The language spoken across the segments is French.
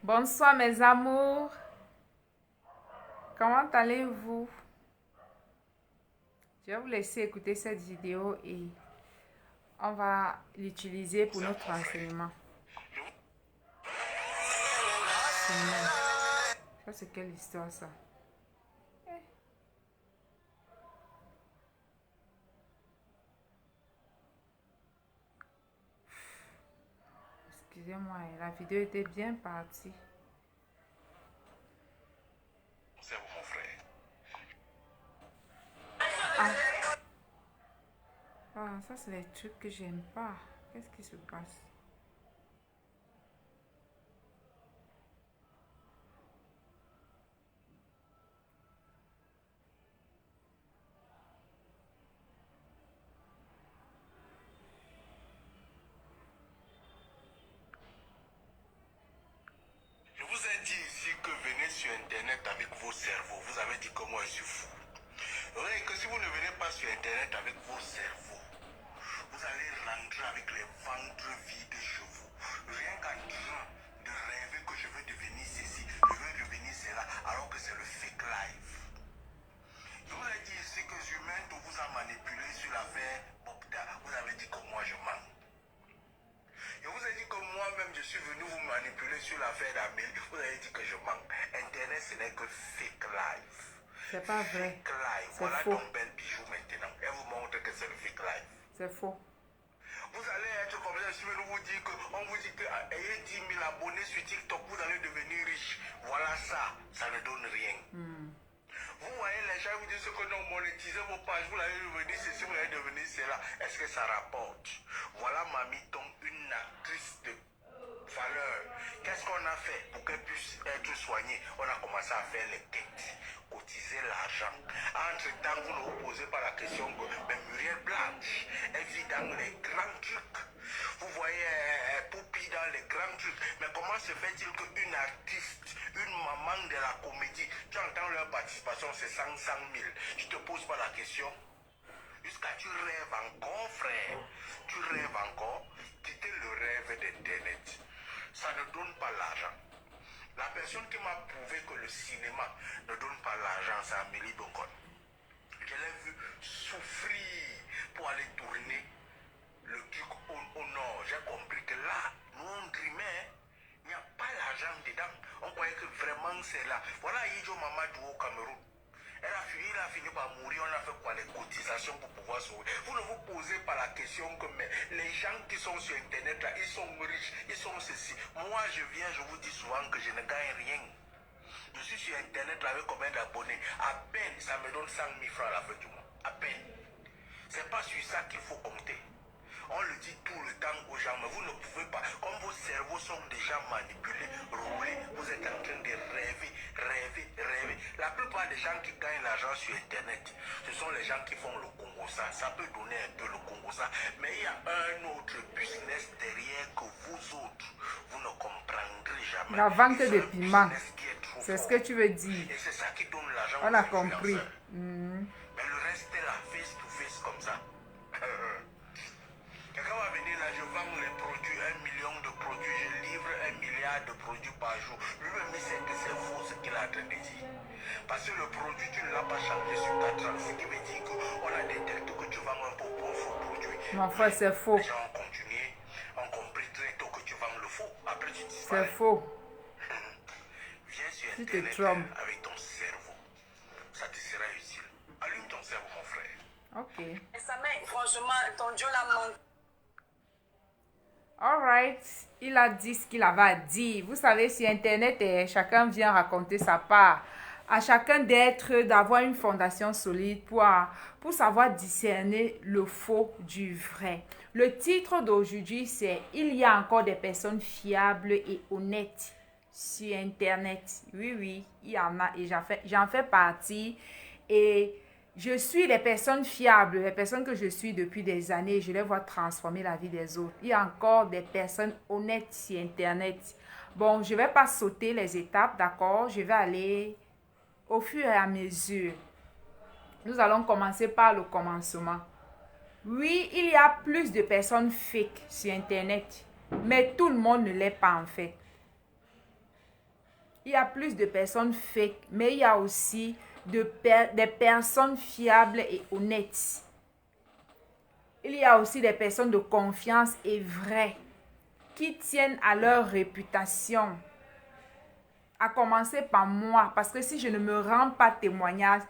Bonsoir mes amours, comment allez-vous? Je vais vous laisser écouter cette vidéo et on va l'utiliser pour notre enseignement. Ça c'est quelle histoire ça? Excusez-moi, la vidéo était bien partie. C'est mon frère. Ça c'est les trucs que j'aime pas. Qu'est-ce qui se passe? Je vous ai dit ici que venez sur Internet avec vos cerveaux. Vous avez dit que moi je suis fou. Oui, que si vous ne venez pas sur Internet avec vos cerveaux, vous allez rentrer avec les ventres vides chez vous. Rien qu'en train de rêver que je veux devenir ceci, je veux devenir cela, alors que c'est le fake life. Je vous ai dit ici que Zumento vous a manipulé sur l'affaire Bokda. Vous avez dit que moi je mens. Je vous ai dit que moi-même je suis venu vous manipuler sur l'affaire d'Amélie. Vous avez dit que je mens. Internet ce n'est que fake life. C'est pas vrai. Fake life. C'est Voilà faux. ton bel bijou maintenant. Elle vous montre que c'est le fake life. C'est faux. Vous allez être comme ça, je suis venu vous dire que, on vous dit que ayez 10 000 abonnés sur TikTok, vous allez devenir riche. Voilà ça ne donne rien. Vous voyez les gens vous disent que non, monétisez vos pages, vous allez devenir ceci, vous allez devenir cela. Est-ce que ça rapporte? Voilà Mamie Tom, une actrice de valeur. Qu'est-ce qu'on a fait pour qu'elle puisse être soignée? On a commencé à faire les quêtes, cotiser l'argent. Entre-temps, vous ne vous posez pas la question que mais Muriel Blanche, elle vit dans les grands trucs. Vous voyez Poupi dans les grands trucs. Mais comment se fait-il qu'une artiste, une maman de la comédie, tu entends leur participation, c'est 100 000. Je te pose pas la question. Jusqu'à tu rêves encore, frère. Tu rêves encore. Quitter le rêve d'Internet. Ça ne donne pas l'argent. La personne qui m'a prouvé que le cinéma ne donne pas l'argent, c'est Amélie Bocon. Je l'ai vu souffrir pour aller tourner le truc au nord. J'ai compris que là, nous on dreamait, il n'y a pas l'argent dedans. On croyait que vraiment c'est là. Voilà Ijo Mamadou au Cameroun. Il a fini par mourir, on a fait quoi? Les cotisations pour pouvoir sauver. Vous ne vous posez pas la question que mais les gens qui sont sur Internet là, ils sont riches, ils sont ceci. Moi je viens, je vous dis souvent que je ne gagne rien. Je suis sur Internet là avec combien d'abonnés? À peine, ça me donne 100 000 francs à la fin du mois. À peine. C'est pas sur ça qu'il faut compter. On le dit tout le temps aux gens, mais vous ne pouvez pas. Comme vos cerveaux sont déjà manipulés, roulés, vous êtes en train de rêver. La plupart des gens qui gagnent l'argent sur Internet, ce sont les gens qui font le Congosa. Ça peut donner un peu le Congosa, mais il y a un autre business derrière que vous autres, vous ne comprendrez jamais. La vente Et de c'est un piment. business qui est trop C'est ce fort. que tu veux dire. Et c'est ça qui donne l'argent On aux a compris. influenceurs. Mais le reste est là, face to face comme ça. Quelqu'un va venir là, je vends les produits, 1 million de produits, je livre 1 milliard de produits par jour. Lui-même, il sait que c'est faux ce qu'il est en train de dire. Parce que le produit, tu ne l'as pas changé sur 4 ans. Ce qui veut dire qu'on a détecté que tu vends un peu pour un faux produit. Mon frère, c'est faux. Les gens ont continué, ont compris très tôt que tu vends le faux. Après, tu C'est disparais. faux. Viens sur Tu te Internet trompes. avec ton cerveau. Ça te sera utile. Allume ton cerveau, mon frère. Ok. Ça met, franchement, ton Dieu l'a manqué. Alright, il a dit ce qu'il avait à dire. Vous savez, sur Internet, chacun vient raconter sa part. À chacun d'avoir une fondation solide pour savoir discerner le faux du vrai. Le titre d'aujourd'hui, c'est « Il y a encore des personnes fiables et honnêtes sur Internet ». Oui, il y en a et j'en fais partie. Et je suis des personnes fiables, les personnes que je suis depuis des années, je les vois transformer la vie des autres. Il y a encore des personnes honnêtes sur Internet. Bon, je ne vais pas sauter les étapes, d'accord? Je vais aller au fur et à mesure. Nous allons commencer par le commencement. Oui, il y a plus de personnes fake sur Internet, mais tout le monde ne l'est pas en fait. il y a plus de personnes fake, mais il y a aussi des personnes fiables et honnêtes. Il y a aussi des personnes de confiance et vraies qui tiennent à leur réputation. À commencer par moi, parce que si je ne me rends pas témoignage,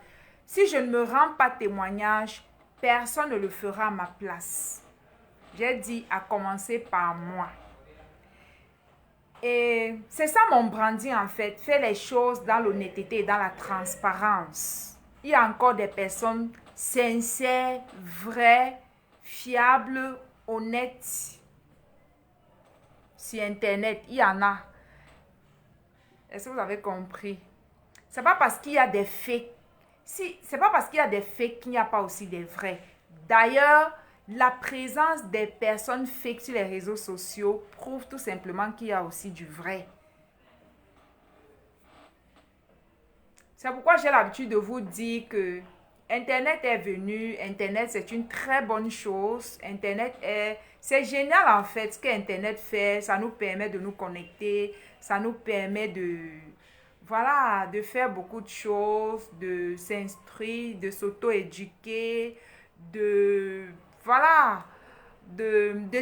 personne ne le fera à ma place. J'ai dit à commencer par moi. Et c'est ça mon branding en fait, faire les choses dans l'honnêteté et dans la transparence. Il y a encore des personnes sincères, vraies, fiables, honnêtes. Sur Internet, il y en a. Est-ce que vous avez compris? C'est pas parce qu'il y a des fakes. C'est pas parce qu'il y a des fakes qu'il n'y a pas aussi des vrais. D'ailleurs, la présence des personnes fake sur les réseaux sociaux prouve tout simplement qu'il y a aussi du vrai. C'est pourquoi j'ai l'habitude de vous dire que Internet est venu, Internet c'est une très bonne chose. C'est génial en fait ce que Internet fait. Ça nous permet de nous connecter, ça nous permet de faire beaucoup de choses, de s'instruire, de s'auto-éduquer, de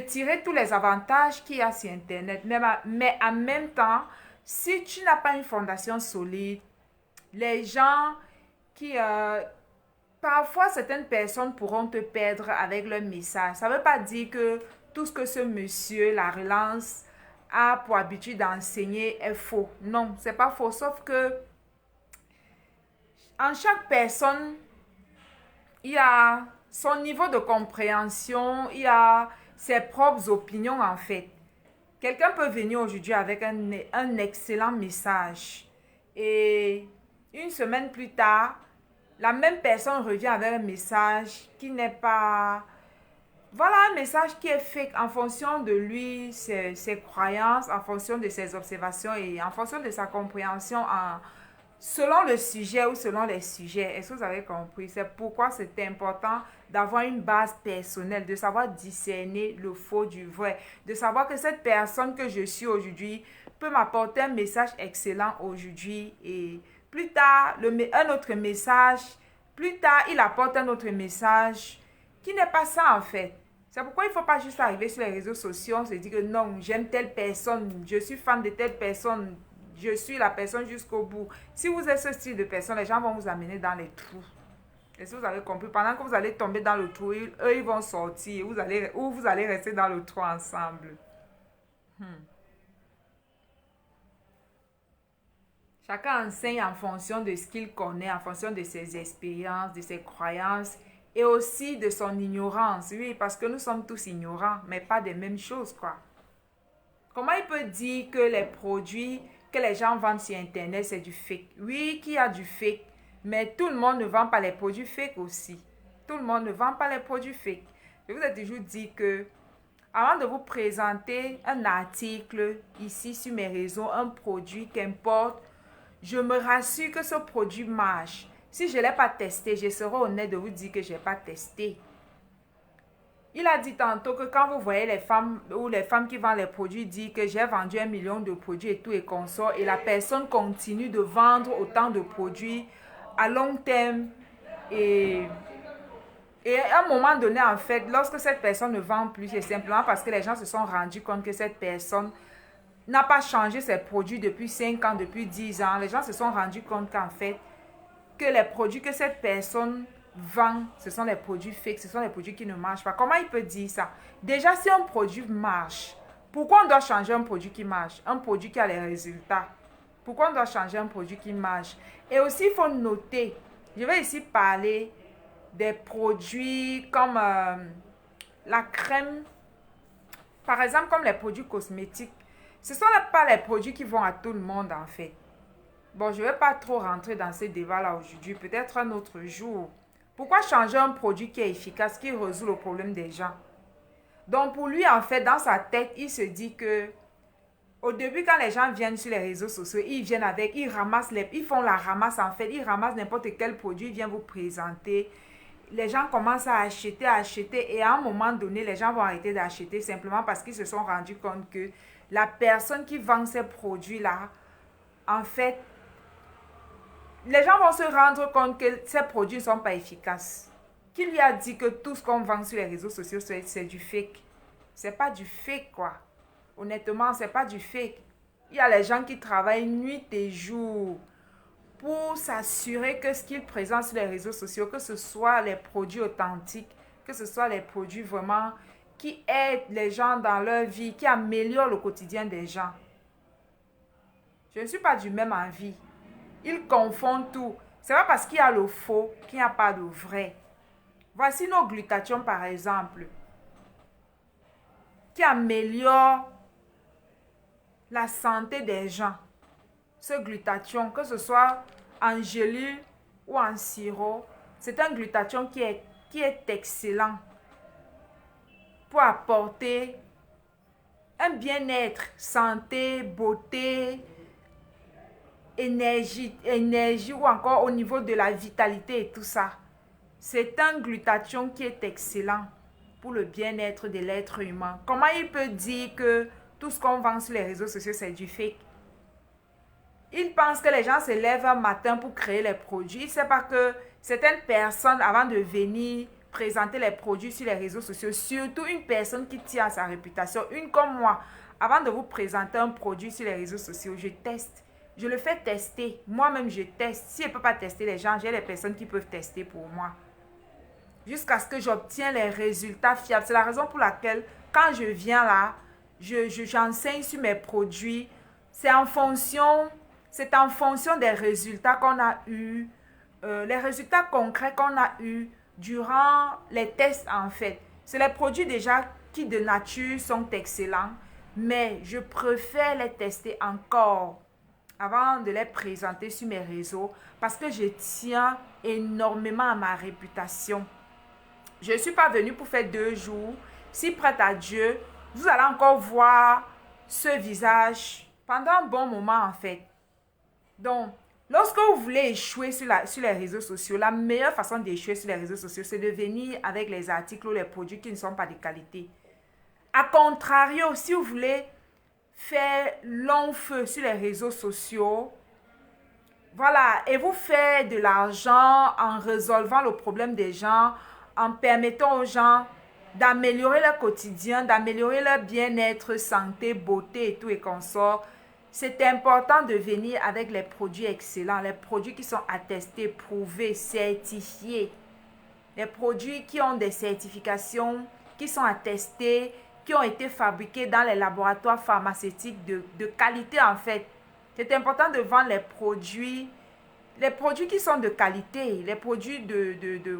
tirer tous les avantages qu'il y a sur Internet. Mais en même temps, si tu n'as pas une fondation solide, les gens parfois, certaines personnes pourront te perdre avec leur message. Ça ne veut pas dire que tout ce que ce monsieur, la relance, a pour habitude d'enseigner est faux. Non, c'est pas faux. Sauf que en chaque personne, il y a son niveau de compréhension, il y a ses propres opinions en fait. Quelqu'un peut venir aujourd'hui avec un excellent message et une semaine plus tard, la même personne revient avec un message qui n'est pas... Voilà, un message qui est fake en fonction de lui, ses croyances, en fonction de ses observations et en fonction de sa compréhension selon le sujet ou selon les sujets. Est-ce que vous avez compris? C'est pourquoi c'est important d'avoir une base personnelle, de savoir discerner le faux du vrai, de savoir que cette personne que je suis aujourd'hui peut m'apporter un message excellent aujourd'hui et plus tard, un autre message, plus tard, il apporte un autre message qui n'est pas ça en fait. C'est pourquoi il ne faut pas juste arriver sur les réseaux sociaux, se dire que non, j'aime telle personne, je suis fan de telle personne, je suis la personne jusqu'au bout. Si vous êtes ce style de personne, les gens vont vous amener dans les trous. Est-ce que vous avez compris? Pendant que vous allez tomber dans le trou, eux, ils vont sortir, vous allez rester dans le trou ensemble. Chacun enseigne en fonction de ce qu'il connaît, en fonction de ses expériences, de ses croyances et aussi de son ignorance. Oui, parce que nous sommes tous ignorants, mais pas des mêmes choses, quoi. Comment il peut dire que les produits que les gens vendent sur Internet, c'est du fake? Oui, qu'il y a du fake, mais tout le monde ne vend pas les produits fake aussi. Tout le monde ne vend pas les produits fake. Je vous ai toujours dit que avant de vous présenter un article ici sur mes réseaux, un produit, qu'importe, je me rassure que ce produit marche. Si je ne l'ai pas testé, je serai honnête de vous dire que je n'ai pas testé. Il a dit tantôt que quand vous voyez les femmes qui vendent les produits dire que j'ai vendu 1 million de produits et tout et consort, et la personne continue de vendre autant de produits à long terme et à un moment donné, en fait, lorsque cette personne ne vend plus, c'est simplement parce que les gens se sont rendus compte que cette personne n'a pas changé ses produits depuis 5 ans, depuis 10 ans. Les gens se sont rendus compte qu'en fait, que les produits que cette personne vend, ce sont des produits fake, ce sont des produits qui ne marchent pas. Comment il peut dire ça? Déjà, si un produit marche, pourquoi on doit changer un produit qui marche? Un produit qui a les résultats. Pourquoi on doit changer un produit qui marche? Et aussi, il faut noter, je vais ici parler des produits comme la crème, par exemple, comme les produits cosmétiques. Ce ne sont pas les produits qui vont à tout le monde, en fait. Bon, je ne vais pas trop rentrer dans ces débats-là aujourd'hui, peut-être un autre jour. Pourquoi changer un produit qui est efficace, qui résout le problème des gens? Donc, pour lui, en fait, dans sa tête, il se dit que au début, quand les gens viennent sur les réseaux sociaux, ils font la ramasse, en fait. Ils ramassent n'importe quel produit, ils viennent vous présenter. Les gens commencent à acheter, et à un moment donné, les gens vont arrêter d'acheter simplement parce qu'ils se sont rendus compte que la personne qui vend ces produits-là en fait, les gens vont se rendre compte que ces produits ne sont pas efficaces. Qui lui a dit que tout ce qu'on vend sur les réseaux sociaux, c'est du fake? C'est pas du fake, quoi. Honnêtement, c'est pas du fake. Il y a les gens qui travaillent nuit et jour pour s'assurer que ce qu'ils présentent sur les réseaux sociaux, que ce soit les produits authentiques, que ce soit les produits vraiment qui aident les gens dans leur vie, qui améliorent le quotidien des gens. Je ne suis pas du même avis. Ils confondent tout. C'est pas parce qu'il y a le faux qu'il n'y a pas de vrai. Voici nos glutations, par exemple, qui améliorent la santé des gens. Ce glutathion, que ce soit en gélule ou en sirop, c'est un glutathion qui est excellent pour apporter un bien-être, santé, beauté, énergie ou encore au niveau de la vitalité et tout ça. C'est un glutathion qui est excellent pour le bien-être de l'être humain. Comment il peut dire que tout ce qu'on vend sur les réseaux sociaux, c'est du fake? Il pense que les gens se lèvent un matin pour créer les produits. Il ne sait pas que certaines personnes, avant de venir présenter les produits sur les réseaux sociaux, surtout une personne qui tient à sa réputation, une comme moi, avant de vous présenter un produit sur les réseaux sociaux, je teste. Je le fais tester. Moi-même, je teste. Si je ne peux pas tester les gens, j'ai les personnes qui peuvent tester pour moi. Jusqu'à ce que j'obtienne les résultats fiables. C'est la raison pour laquelle, quand je viens là, j'enseigne sur mes produits. C'est en fonction des résultats qu'on a eus, les résultats concrets qu'on a eus durant les tests en fait. C'est les produits déjà qui de nature sont excellents, mais je préfère les tester encore avant de les présenter sur mes réseaux parce que je tiens énormément à ma réputation. Je ne suis pas venue pour faire 2 jours. Si prête à Dieu, vous allez encore voir ce visage pendant un bon moment en fait. Donc, lorsque vous voulez échouer sur les réseaux sociaux, la meilleure façon d'échouer sur les réseaux sociaux, c'est de venir avec les articles ou les produits qui ne sont pas de qualité. A contrario, si vous voulez faire long feu sur les réseaux sociaux, voilà, et vous faites de l'argent en résolvant le problème des gens, en permettant aux gens d'améliorer leur quotidien, d'améliorer leur bien-être, santé, beauté et tout et consorts, c'est important de venir avec les produits excellents, les produits qui sont attestés, prouvés, certifiés, les produits qui ont des certifications, qui sont attestés, qui ont été fabriqués dans les laboratoires pharmaceutiques de qualité en fait. C'est important de vendre les produits qui sont de qualité, les produits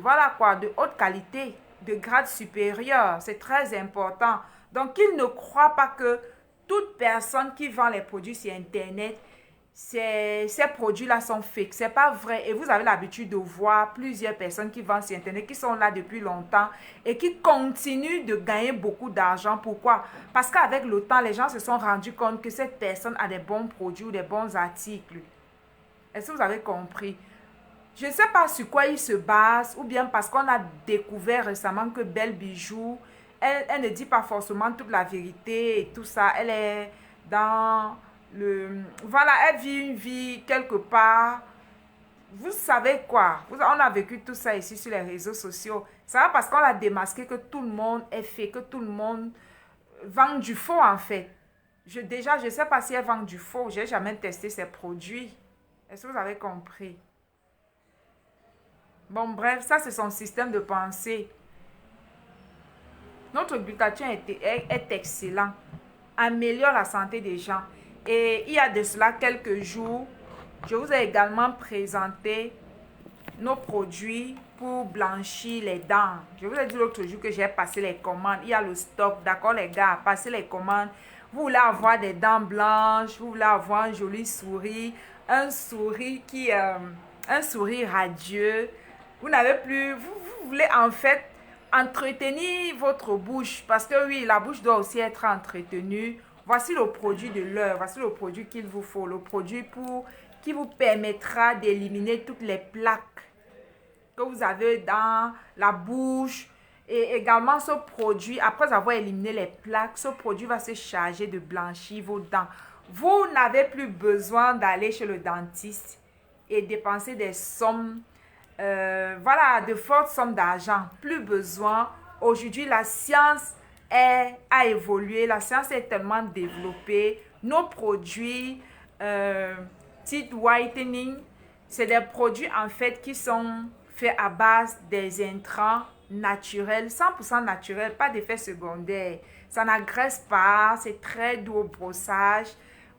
voilà quoi, de haute qualité, de grade supérieur. C'est très important. Donc, ils ne croient pas que toute personne qui vend les produits sur Internet, ces produits-là sont fake. Ce n'est pas vrai. Et vous avez l'habitude de voir plusieurs personnes qui vendent sur Internet, qui sont là depuis longtemps et qui continuent de gagner beaucoup d'argent. Pourquoi? Parce qu'avec le temps, les gens se sont rendus compte que cette personne a des bons produits ou des bons articles. Est-ce que vous avez compris? Je ne sais pas sur quoi ils se basent ou bien parce qu'on a découvert récemment que Belle Bijou, elle ne dit pas forcément toute la vérité et tout ça. Elle est dans le... Voilà, elle vit une vie quelque part. Vous savez quoi? On a vécu tout ça ici sur les réseaux sociaux. Ça va parce qu'on a démasqué que tout le monde est fait, que tout le monde vend du faux en fait. Je ne sais pas si elle vend du faux. Je n'ai jamais testé ses produits. Est-ce que vous avez compris? Bon, bref, ça c'est son système de pensée. Notre glutathion est excellent. Améliore la santé des gens. Et il y a de cela quelques jours, je vous ai également présenté nos produits pour blanchir les dents. Je vous ai dit l'autre jour que j'ai passé les commandes. Il y a le stock, d'accord les gars, passez les commandes. Vous voulez avoir des dents blanches, vous voulez avoir un joli sourire, un sourire radieux. Vous n'avez plus, vous voulez en fait entretenir votre bouche parce que oui, la bouche doit aussi être entretenue. Voici le produit de l'heure, voici le produit qu'il vous faut, le produit qui vous permettra d'éliminer toutes les plaques que vous avez dans la bouche. Et également ce produit, après avoir éliminé les plaques, ce produit va se charger de blanchir vos dents. Vous n'avez plus besoin d'aller chez le dentiste et dépenser des sommes, voilà, de fortes sommes d'argent. Plus besoin. Aujourd'hui, la science a évolué. La science est tellement développée. Nos produits, teeth whitening, c'est des produits en fait qui sont faits à base des intrants naturels, 100% naturels, pas d'effet secondaire. Ça n'agresse pas, c'est très doux au brossage.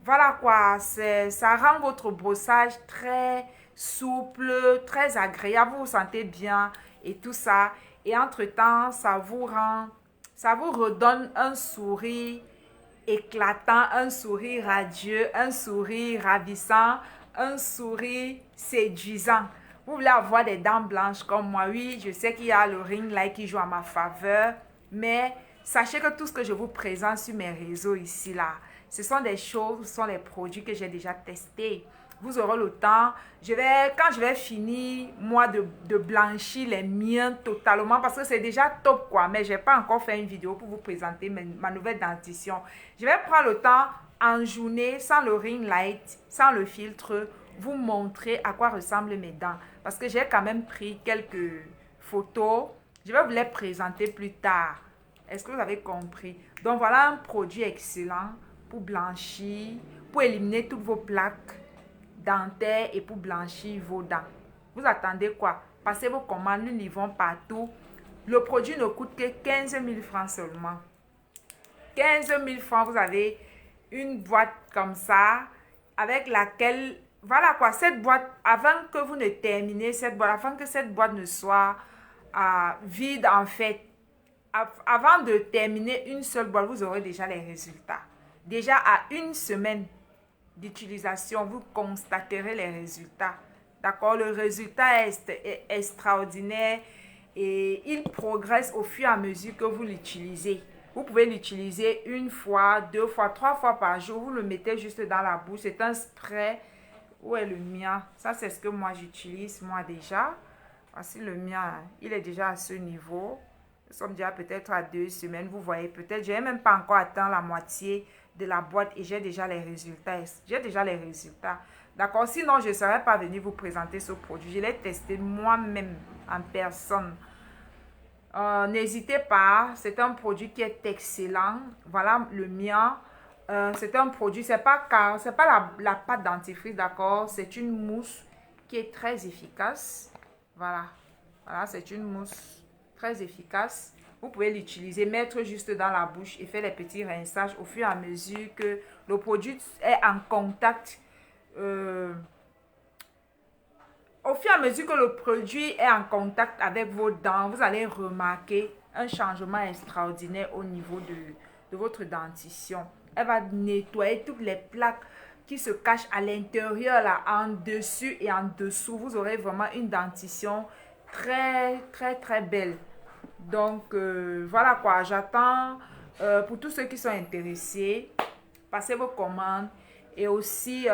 Voilà quoi, ça rend votre brossage très souple, très agréable, vous vous sentez bien et tout ça. Et entre-temps, ça vous redonne un sourire éclatant, un sourire radieux, un sourire ravissant, un sourire séduisant. Vous voulez avoir des dents blanches comme moi, oui, je sais qu'il y a le ring light qui joue à ma faveur, mais sachez que tout ce que je vous présente sur mes réseaux ici, là, ce sont des choses, ce sont les produits que j'ai déjà testés. Vous aurez le temps. Quand je vais finir, moi, de blanchir les miens totalement, parce que c'est déjà top, quoi. Mais je n'ai pas encore fait une vidéo pour vous présenter ma nouvelle dentition. Je vais prendre le temps, en journée, sans le ring light, sans le filtre, vous montrer à quoi ressemblent mes dents. Parce que j'ai quand même pris quelques photos. Je vais vous les présenter plus tard. Est-ce que vous avez compris? Donc, voilà un produit excellent pour blanchir, pour éliminer toutes vos plaques dentaires et pour blanchir vos dents. Vous attendez quoi? Passez vos commandes, nous livrons partout. Le produit ne coûte que 15 000 francs seulement. 15 000 francs, vous avez une boîte comme ça, avec laquelle, voilà quoi, cette boîte, avant que vous ne terminez cette boîte, avant que cette boîte ne soit vide en fait, avant de terminer une seule boîte, vous aurez déjà les résultats. Déjà à une semaine d'utilisation, vous constaterez les résultats. D'accord? Le résultat est extraordinaire et il progresse au fur et à mesure que vous l'utilisez. Vous pouvez l'utiliser une fois, deux fois, trois fois par jour. Vous le mettez juste dans la bouche. C'est un spray. Où est le mien? Ça, c'est ce que moi j'utilise, moi déjà. Voici le mien. Il est déjà à ce niveau. Nous sommes déjà peut-être à 2 semaines. Vous voyez, peut-être, je n'ai même pas encore atteint la moitié de la boîte et j'ai déjà les résultats. J'ai déjà les résultats. D'accord? Sinon, je ne serais pas venue vous présenter ce produit. Je l'ai testé moi-même en personne. N'hésitez pas. C'est un produit qui est excellent. Voilà le mien. C'est un produit, c'est pas la pâte dentifrice, d'accord? C'est une mousse qui est très efficace. Voilà. Voilà, c'est une mousse très efficace. Vous pouvez l'utiliser, mettre juste dans la bouche et faire les petits rinçages au fur et à mesure que le produit est en contact. Au fur et à mesure que le produit est en contact avec vos dents, vous allez remarquer un changement extraordinaire au niveau de votre dentition. Elle va nettoyer toutes les plaques qui se cachent à l'intérieur, là, en dessus et en dessous. Vous aurez vraiment une dentition très, très, très belle. Donc, voilà quoi, j'attends pour tous ceux qui sont intéressés, passez vos commandes. Et aussi,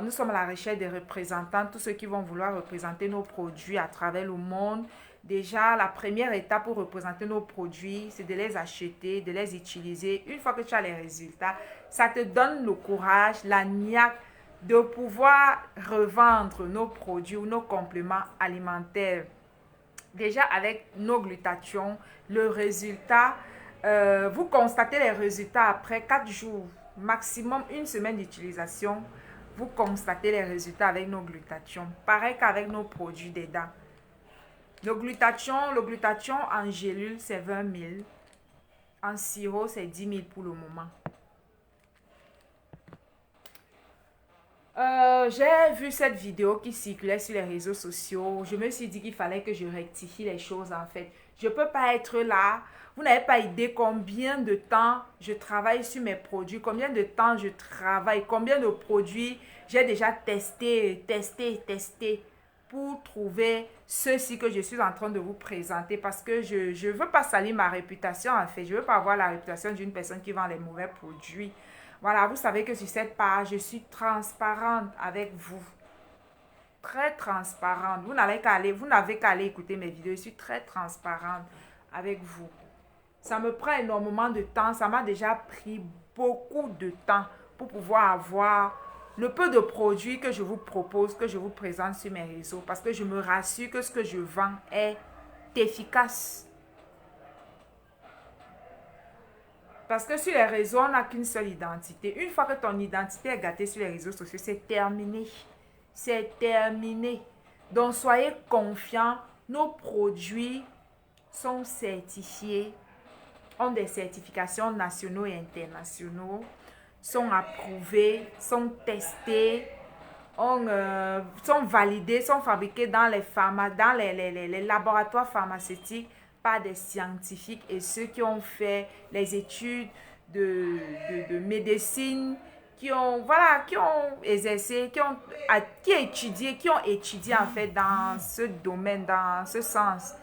nous sommes à la recherche des représentants, tous ceux qui vont vouloir représenter nos produits à travers le monde. Déjà, la première étape pour représenter nos produits, c'est de les acheter, de les utiliser. Une fois que tu as les résultats, ça te donne le courage, la niaque de pouvoir revendre nos produits ou nos compléments alimentaires. Déjà avec nos glutations, le résultat, vous constatez les résultats après 4 jours, maximum une semaine d'utilisation, vous constatez les résultats avec nos glutations. Pareil qu'avec nos produits des dents. Le glutathion en gélule, c'est 20 000. En sirop, c'est 10 000 pour le moment. J'ai vu cette vidéo qui circulait sur les réseaux sociaux. Je me suis dit qu'il fallait que je rectifie les choses en fait. Je ne peux pas être là. Vous n'avez pas idée combien de temps je travaille sur mes produits, combien de temps je travaille, combien de produits j'ai déjà testé pour trouver ceci que je suis en train de vous présenter parce que je ne veux pas salir ma réputation en fait. Je ne veux pas avoir la réputation d'une personne qui vend les mauvais produits. Voilà, vous savez que sur cette page, je suis transparente avec vous. Très transparente. Vous n'avez qu'à aller écouter mes vidéos. Je suis très transparente avec vous. Ça me prend énormément de temps. Ça m'a déjà pris beaucoup de temps pour pouvoir avoir le peu de produits que je vous propose, que je vous présente sur mes réseaux. Parce que je me rassure que ce que je vends est efficace. Parce que sur les réseaux, on n'a qu'une seule identité. Une fois que ton identité est gâtée sur les réseaux sociaux, c'est terminé. C'est terminé. Donc, soyez confiants. Nos produits sont certifiés, ont des certifications nationaux et internationaux, sont approuvés, sont testés, sont validés, sont fabriqués dans les laboratoires pharmaceutiques par des scientifiques et ceux qui ont fait les études de médecine, qui ont exercé, qui ont étudié en fait dans ce domaine, dans ce sens.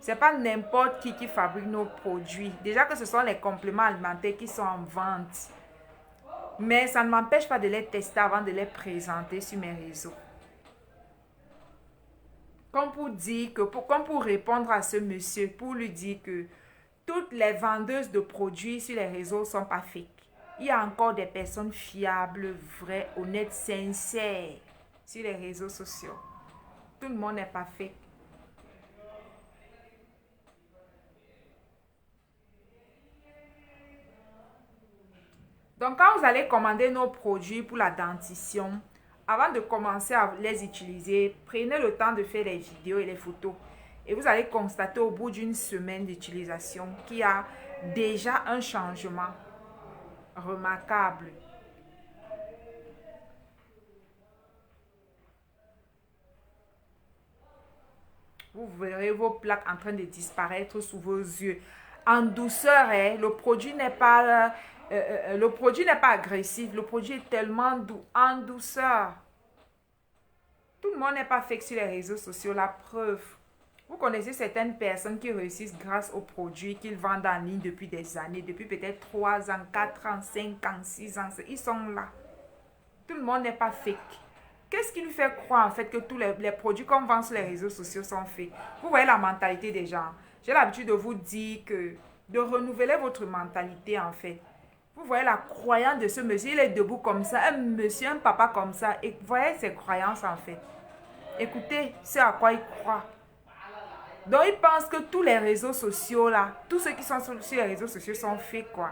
C'est pas n'importe qui fabrique nos produits. Déjà que ce sont les compléments alimentaires qui sont en vente. Mais ça ne m'empêche pas de les tester avant de les présenter sur mes réseaux. Comme pour répondre à ce monsieur, pour lui dire que toutes les vendeuses de produits sur les réseaux sont pas fake. Il y a encore des personnes fiables, vraies, honnêtes, sincères sur les réseaux sociaux. Tout le monde n'est pas fake. Donc, quand vous allez commander nos produits pour la dentition, avant de commencer à les utiliser, prenez le temps de faire les vidéos et les photos. Et vous allez constater au bout d'une semaine d'utilisation qu'il y a déjà un changement remarquable. Vous verrez vos plaques en train de disparaître sous vos yeux. En douceur, le produit n'est pas agressif. Le produit est tellement doux, en douceur. Tout le monde n'est pas fake sur les réseaux sociaux. La preuve. Vous connaissez certaines personnes qui réussissent grâce aux produits qu'ils vendent en ligne depuis des années, depuis peut-être 3 ans, 4 ans, 5 ans, 6 ans. Ils sont là. Tout le monde n'est pas fake. Qu'est-ce qui nous fait croire en fait que tous les produits qu'on vend sur les réseaux sociaux sont fake? Vous voyez la mentalité des gens. J'ai l'habitude de vous dire que de renouveler votre mentalité en fait. Vous voyez la croyance de ce monsieur, il est debout comme ça, un monsieur, un papa comme ça. Et vous voyez ses croyances en fait. Écoutez ce à quoi il croit. Donc il pense que tous les réseaux sociaux là, tous ceux qui sont sur les réseaux sociaux sont fake quoi.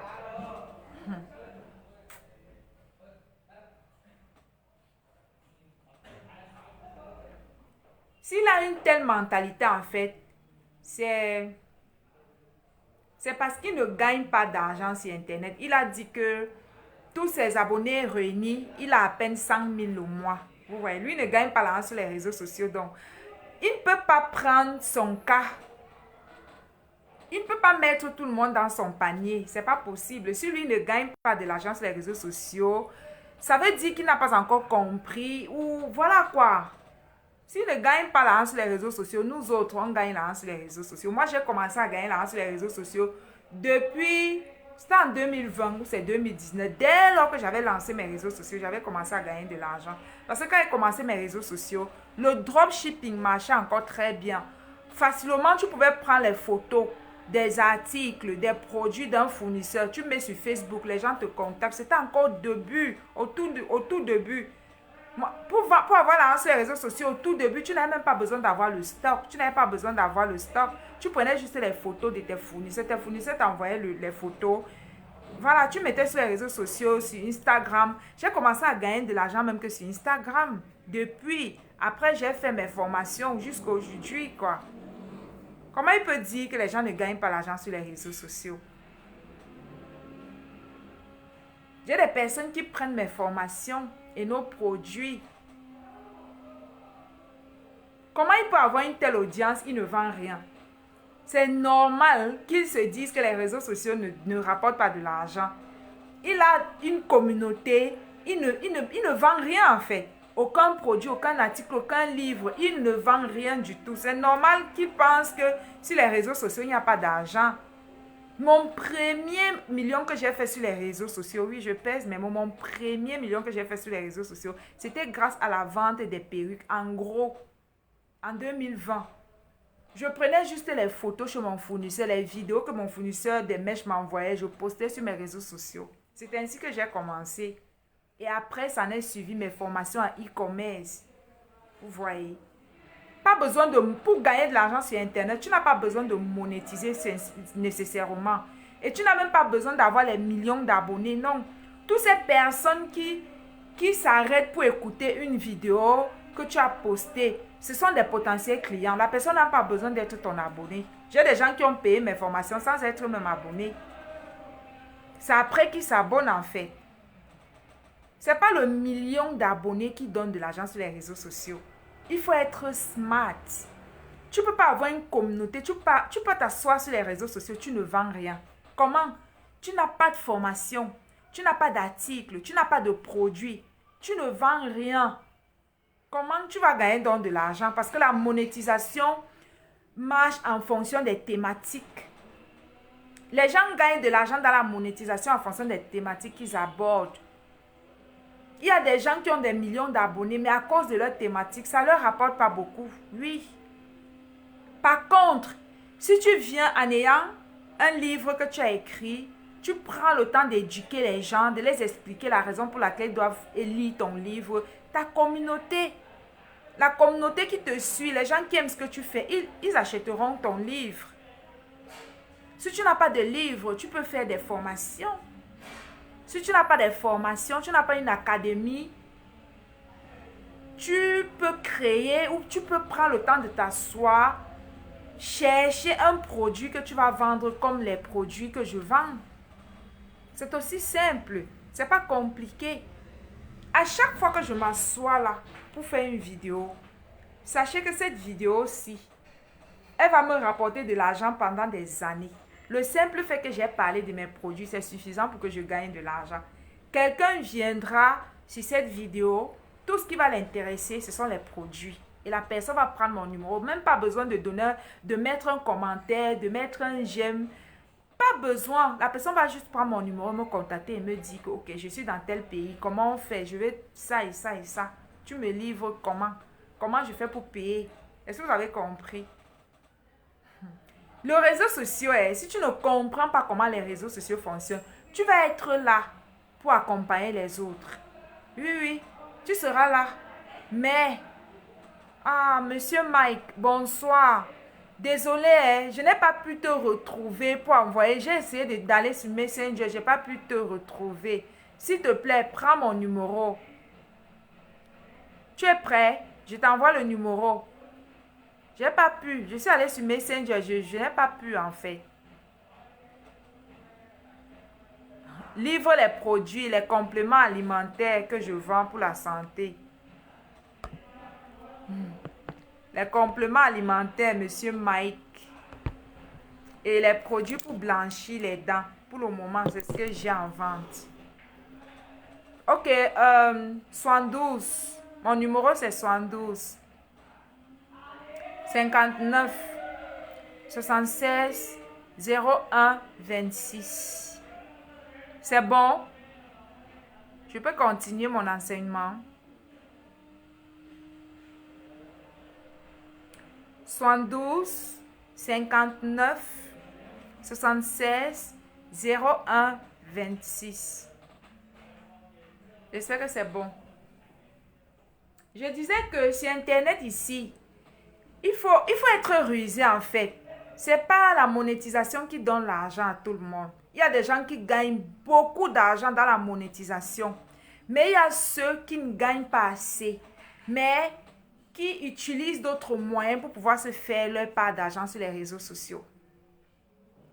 S'il a une telle mentalité, en fait, c'est parce qu'il ne gagne pas d'argent sur Internet. Il a dit que tous ses abonnés réunis, il a à peine 100 000 au mois. Vous voyez, lui ne gagne pas l'argent sur les réseaux sociaux. Donc, il ne peut pas prendre son cas. Il ne peut pas mettre tout le monde dans son panier. Ce n'est pas possible. Si lui ne gagne pas de l'argent sur les réseaux sociaux, ça veut dire qu'il n'a pas encore compris. Ou voilà quoi. S'il ne gagne pas l'argent sur les réseaux sociaux, nous autres, on gagne l'argent sur les réseaux sociaux. Moi, j'ai commencé à gagner l'argent sur les réseaux sociaux depuis, c'était en 2020 ou c'est 2019. Dès lors que j'avais lancé mes réseaux sociaux, j'avais commencé à gagner de l'argent. Parce que quand j'ai commencé mes réseaux sociaux, le dropshipping marchait encore très bien. Facilement, tu pouvais prendre les photos des articles, des produits d'un fournisseur. Tu mets sur Facebook, les gens te contactent. C'était encore au tout début. Pour avoir l'argent sur les réseaux sociaux au tout début, tu n'avais même pas besoin d'avoir le stock. Tu prenais juste les photos de tes fournisseurs. Tes fournisseurs t'envoyaient les photos. Voilà, tu mettais sur les réseaux sociaux, sur Instagram. J'ai commencé à gagner de l'argent même que sur Instagram. Depuis, après, j'ai fait mes formations jusqu'à aujourd'hui, quoi. Comment il peut dire que les gens ne gagnent pas l'argent sur les réseaux sociaux? J'ai des personnes qui prennent mes formations et nos produits. Comment il peut avoir une telle audience, il ne vend rien? C'est normal qu'ils se disent que les réseaux sociaux ne rapportent pas de l'argent. Il a une communauté, il ne vend rien en fait. Aucun produit, aucun article, aucun livre, il ne vend rien du tout. C'est normal qu'il pense que sur les réseaux sociaux, il n'y a pas d'argent. Mon premier million que j'ai fait sur les réseaux sociaux, oui je pèse, mais mon premier million que j'ai fait sur les réseaux sociaux, c'était grâce à la vente des perruques. En gros, en 2020, je prenais juste les photos chez mon fournisseur, les vidéos que mon fournisseur des mèches m'envoyait, je postais sur mes réseaux sociaux. C'est ainsi que j'ai commencé. Et après, ça n'est suivi mes formations en e-commerce. Vous voyez. Pas besoin de... Pour gagner de l'argent sur Internet, tu n'as pas besoin de monétiser nécessairement. Et tu n'as même pas besoin d'avoir les millions d'abonnés. Non. Toutes ces personnes qui s'arrêtent pour écouter une vidéo que tu as postée, ce sont des potentiels clients. La personne n'a pas besoin d'être ton abonné. J'ai des gens qui ont payé mes formations sans être même abonnés. C'est après qu'ils s'abonnent en fait. Ce n'est pas le million d'abonnés qui donne de l'argent sur les réseaux sociaux. Il faut être smart. Tu ne peux pas avoir une communauté. Tu peux t'asseoir sur les réseaux sociaux. Tu ne vends rien. Comment? Tu n'as pas de formation. Tu n'as pas d'article. Tu n'as pas de produit. Tu ne vends rien. Comment tu vas gagner donc de l'argent? Parce que la monétisation marche en fonction des thématiques. Les gens gagnent de l'argent dans la monétisation en fonction des thématiques qu'ils abordent. Il y a des gens qui ont des millions d'abonnés, mais à cause de leur thématique, ça ne leur rapporte pas beaucoup. Oui. Par contre, si tu viens en ayant un livre que tu as écrit, tu prends le temps d'éduquer les gens, de les expliquer la raison pour laquelle ils doivent lire ton livre, ta communauté, la communauté qui te suit, les gens qui aiment ce que tu fais, ils achèteront ton livre. Si tu n'as pas de livre, tu peux faire des formations. Si tu n'as pas de formation, tu n'as pas une académie, tu peux créer ou tu peux prendre le temps de t'asseoir, chercher un produit que tu vas vendre comme les produits que je vends. C'est aussi simple, c'est pas compliqué. À chaque fois que je m'assois là pour faire une vidéo, sachez que cette vidéo-ci, elle va me rapporter de l'argent pendant des années. Le simple fait que j'ai parlé de mes produits, c'est suffisant pour que je gagne de l'argent. Quelqu'un viendra sur cette vidéo, tout ce qui va l'intéresser, ce sont les produits. Et la personne va prendre mon numéro. Même pas besoin de mettre un commentaire, de mettre un j'aime. Pas besoin. La personne va juste prendre mon numéro, me contacter et me dire que ok, je suis dans tel pays. Comment on fait? Je veux ça et ça et ça. Tu me livres comment? Comment je fais pour payer? Est-ce que vous avez compris? Le réseau social, si tu ne comprends pas comment les réseaux sociaux fonctionnent, tu vas être là pour accompagner les autres. Oui, tu seras là. Mais, monsieur Mike, bonsoir. Désolé, je n'ai pas pu te retrouver pour envoyer. J'ai essayé d'aller sur Messenger, je n'ai pas pu te retrouver. S'il te plaît, prends mon numéro. Tu es prêt? Je t'envoie le numéro. Je n'ai pas pu. Je suis allée sur Messenger. Je n'ai pas pu en fait. Livre les produits, les compléments alimentaires que je vends pour la santé. Les compléments alimentaires, monsieur Mike. Et les produits pour blanchir les dents. Pour le moment, c'est ce que j'ai en vente. Ok, 72. Mon numéro, c'est 72. 59 76 01 26. C'est bon? Je peux continuer mon enseignement. 72 59 76 01 26. J'espère que c'est bon. Je disais que sur Internet ici, il faut être rusé en fait. C'est pas la monétisation qui donne l'argent à tout le monde. Il y a des gens qui gagnent beaucoup d'argent dans la monétisation. Mais il y a ceux qui ne gagnent pas assez. Mais qui utilisent d'autres moyens pour pouvoir se faire leur part d'argent sur les réseaux sociaux.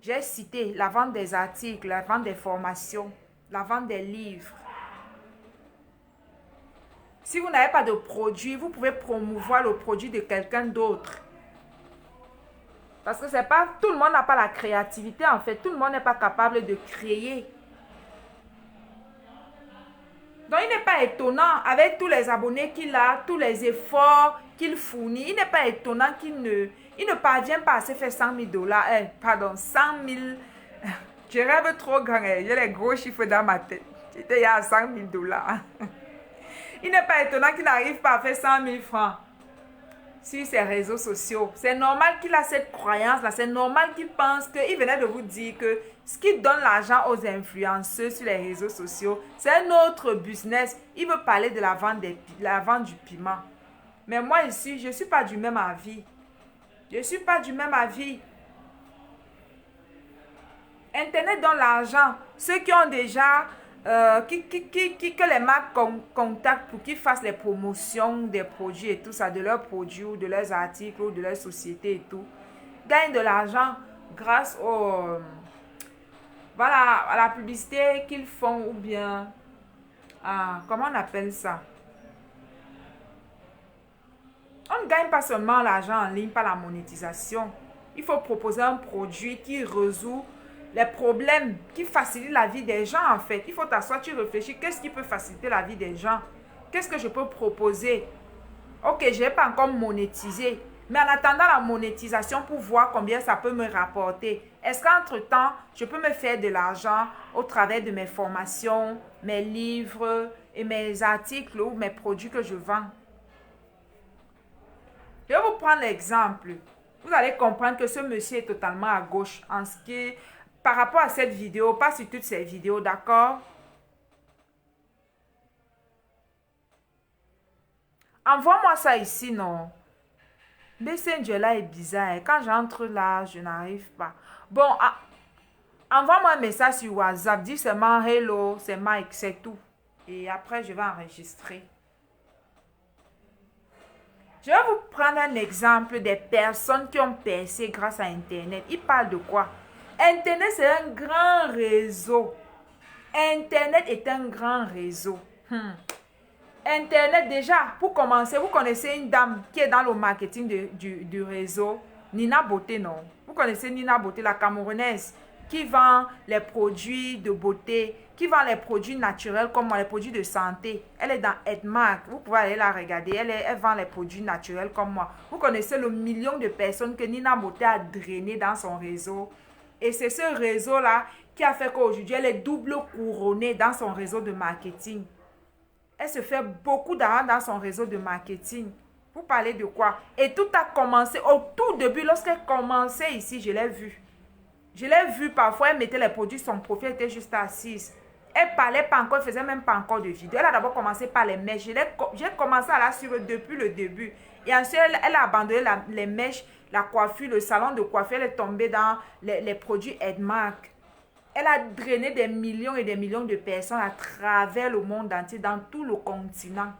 J'ai cité la vente des articles, la vente des formations, la vente des livres. Si vous n'avez pas de produit, vous pouvez promouvoir le produit de quelqu'un d'autre. Parce que c'est pas, tout le monde n'a pas la créativité en fait. Tout le monde n'est pas capable de créer. Donc il n'est pas étonnant avec tous les abonnés qu'il a, tous les efforts qu'il fournit. Il n'est pas étonnant qu'il ne parvient pas à se faire 100 000 dollars. 100 000. Je rêve trop grand. J'ai les gros chiffres dans ma tête. J'étais à 100 000 dollars. Il n'est pas étonnant qu'il n'arrive pas à faire 100 000 francs sur ses réseaux sociaux. C'est normal qu'il a cette croyance-là. C'est normal qu'il pense qu'il venait de vous dire Ce qui donne l'argent aux influenceurs sur les réseaux sociaux, c'est un autre business. Il veut parler de la vente du piment. Mais moi ici, je ne suis pas du même avis. Je ne suis pas du même avis. Internet donne l'argent. Ceux qui ont déjà... que les marques contactent pour qu'ils fassent les promotions des produits et tout ça, de leurs produits ou de leurs articles ou de leur société et tout, gagnent de l'argent grâce voilà, à la publicité qu'ils font ou bien... comment on appelle ça? On ne gagne pas seulement l'argent en ligne par la monétisation. Il faut proposer un produit qui résout les problèmes, qui facilitent la vie des gens en fait. Il faut t'asseoir, tu réfléchis, qu'est-ce qui peut faciliter la vie des gens? Qu'est-ce que je peux proposer? Ok, je n'ai pas encore monétisé, mais en attendant la monétisation pour voir combien ça peut me rapporter, est-ce qu'entre-temps, je peux me faire de l'argent au travers de mes formations, mes livres et mes articles ou mes produits que je vends? Je vais vous prendre l'exemple. Vous allez comprendre que ce monsieur est totalement à gauche en ce qui, par rapport à cette vidéo, pas sur toutes ces vidéos, d'accord? Envoie-moi ça ici, non? Messenger là est bizarre. Quand j'entre là, je n'arrive pas. Bon, envoie-moi un message sur WhatsApp. Dis seulement hello, c'est Mike, c'est tout. Et après, je vais enregistrer. Je vais vous prendre un exemple des personnes qui ont percé grâce à Internet. Ils parlent de quoi? Internet, c'est un grand réseau. Internet est un grand réseau. Internet, déjà, pour commencer, vous connaissez une dame qui est dans le marketing du réseau, Nina Beauté, non? Vous connaissez Nina Beauté, la Camerounaise, qui vend les produits de beauté, qui vend les produits naturels comme moi, les produits de santé. Elle est dans Edmark, vous pouvez aller la regarder, elle vend les produits naturels comme moi. Vous connaissez le million de personnes que Nina Beauté a drainé dans son réseau. Et c'est ce réseau-là qui a fait qu'aujourd'hui, elle est double couronnée dans son réseau de marketing. Elle se fait beaucoup d'argent dans son réseau de marketing. Vous parlez de quoi? Et tout a commencé au tout début, lorsqu'elle commençait ici, je l'ai vue. Je l'ai vue parfois, elle mettait les produits, son profil était juste assise. Elle parlait pas encore, elle faisait même pas encore de vidéo. Elle a d'abord commencé par les mèches. J'ai commencé à la suivre depuis le début. Et ensuite, elle a abandonné les mèches, la coiffure, le salon de coiffure. Elle est tombée dans les produits Edmark. Elle a drainé des millions et des millions de personnes à travers le monde entier, dans tout le continent.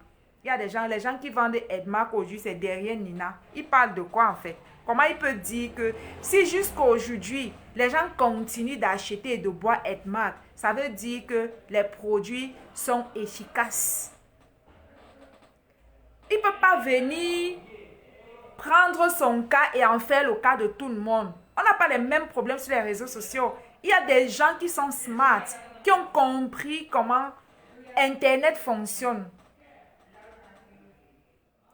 Il y a des gens, les gens qui vendent Edmark aujourd'hui, c'est derrière Nina. Ils parlent de quoi en fait? Comment il peut dire que si jusqu'à aujourd'hui, les gens continuent d'acheter et de boire Edmark, ça veut dire que les produits sont efficaces. Il ne peut pas venir prendre son cas et en faire le cas de tout le monde. On n'a pas les mêmes problèmes sur les réseaux sociaux. Il y a des gens qui sont smart, qui ont compris comment Internet fonctionne.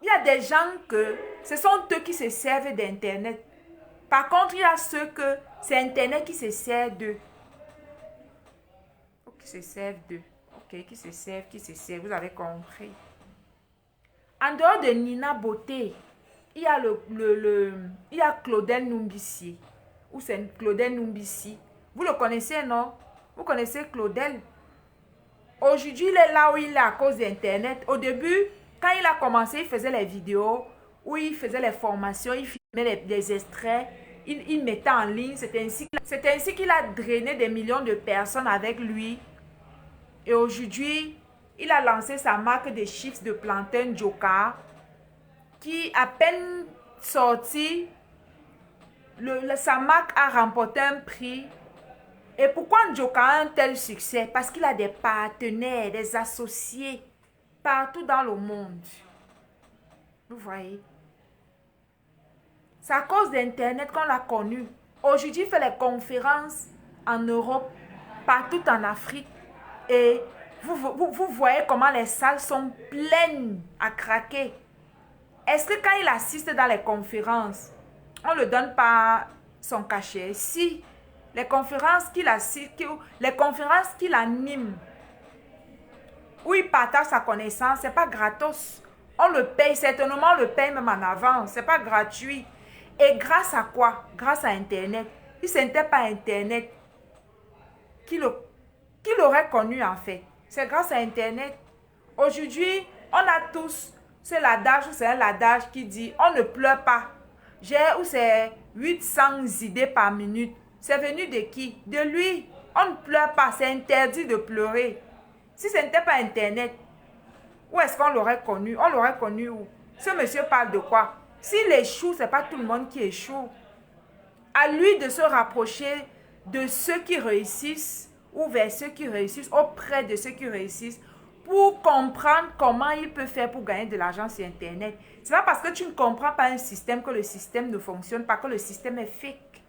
Il y a des gens que ce sont eux qui se servent d'Internet. Par contre, il y a ceux que c'est Internet qui se sert d'eux. Qui se servent d'eux. Ok, qui se servent, vous avez compris. En dehors de Nina Beauté, il y a il y a Claudel Numbissi. Ou c'est Claudel Numbissi. Vous le connaissez, non? Vous connaissez Claudel? Aujourd'hui, il est là où il est à cause d'Internet. Au début, quand il a commencé, il faisait les vidéos, où il faisait les formations, il filmait les extraits, il mettait en ligne. C'est ainsi qu'il a drainé des millions de personnes avec lui. Et aujourd'hui, il a lancé sa marque de chips de plantain Joka, qui à peine sorti, sa marque a remporté un prix. Et pourquoi Joka a un tel succès? Parce qu'il a des partenaires, des associés partout dans le monde. Vous voyez? C'est à cause d'Internet qu'on l'a connu. Aujourd'hui, il fait les conférences en Europe, partout en Afrique. Et vous voyez comment les salles sont pleines à craquer. Est-ce que quand il assiste dans les conférences, on ne le donne pas son cachet? Si, les conférences qu'il assiste, les conférences qu'il anime, où il partage sa connaissance, ce n'est pas gratos. On le paye, certainement on le paye même en avance, ce n'est pas gratuit. Et grâce à quoi? Grâce à Internet. Si ce n'était pas Internet, qui l'aurait connu en fait? C'est grâce à Internet. Aujourd'hui, on a tous, c'est l'adage, c'est un adage qui dit, on ne pleure pas. J'ai où c'est 800 idées par minute. C'est venu de qui? De lui. On ne pleure pas, c'est interdit de pleurer. Si ce n'était pas Internet, où est-ce qu'on l'aurait connu? On l'aurait connu où? Ce monsieur parle de quoi? S'il échoue, ce n'est pas tout le monde qui échoue. À lui de se rapprocher de ceux qui réussissent ou vers ceux qui réussissent, auprès de ceux qui réussissent, pour comprendre comment il peut faire pour gagner de l'argent sur Internet. Ce n'est pas parce que tu ne comprends pas un système que le système ne fonctionne pas, que le système est fake.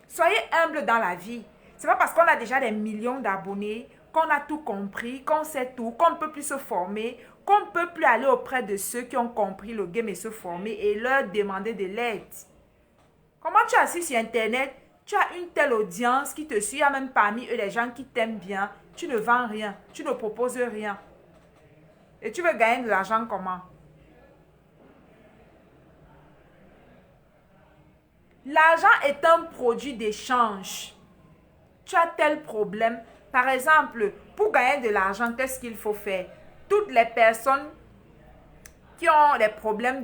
Soyez humble dans la vie. Ce n'est pas parce qu'on a déjà des millions d'abonnés, qu'on a tout compris, qu'on sait tout, qu'on ne peut plus se former, qu'on ne peut plus aller auprès de ceux qui ont compris le game et se former et leur demander de l'aide. Comment tu es assis sur Internet, tu as une telle audience qui te suit, il y a même parmi eux des gens qui t'aiment bien, tu ne vends rien, tu ne proposes rien. Et tu veux gagner de l'argent comment? L'argent est un produit d'échange. Tu as tel problème. Par exemple, pour gagner de l'argent, qu'est-ce qu'il faut faire? Toutes les personnes qui ont des problèmes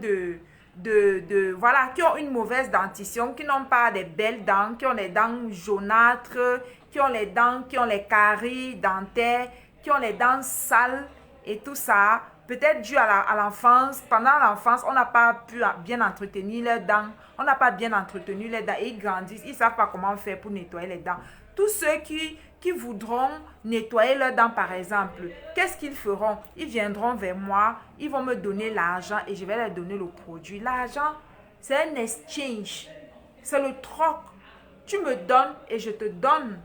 voilà, qui ont une mauvaise dentition, qui n'ont pas des belles dents, qui ont les dents jaunâtres, qui ont les dents, qui ont les caries dentaires, qui ont les dents sales et tout ça, peut-être dû à l'enfance. Pendant l'enfance, on n'a pas pu bien entretenir leurs dents, on n'a pas bien entretenu les dents et ils grandissent, ils ne savent pas comment faire pour nettoyer les dents. Tous ceux qui voudront nettoyer leurs dents, par exemple, qu'est-ce qu'ils feront? Ils viendront vers moi, ils vont me donner l'argent et je vais leur donner le produit. L'argent, c'est un exchange, c'est le troc. Tu me donnes et je te donne.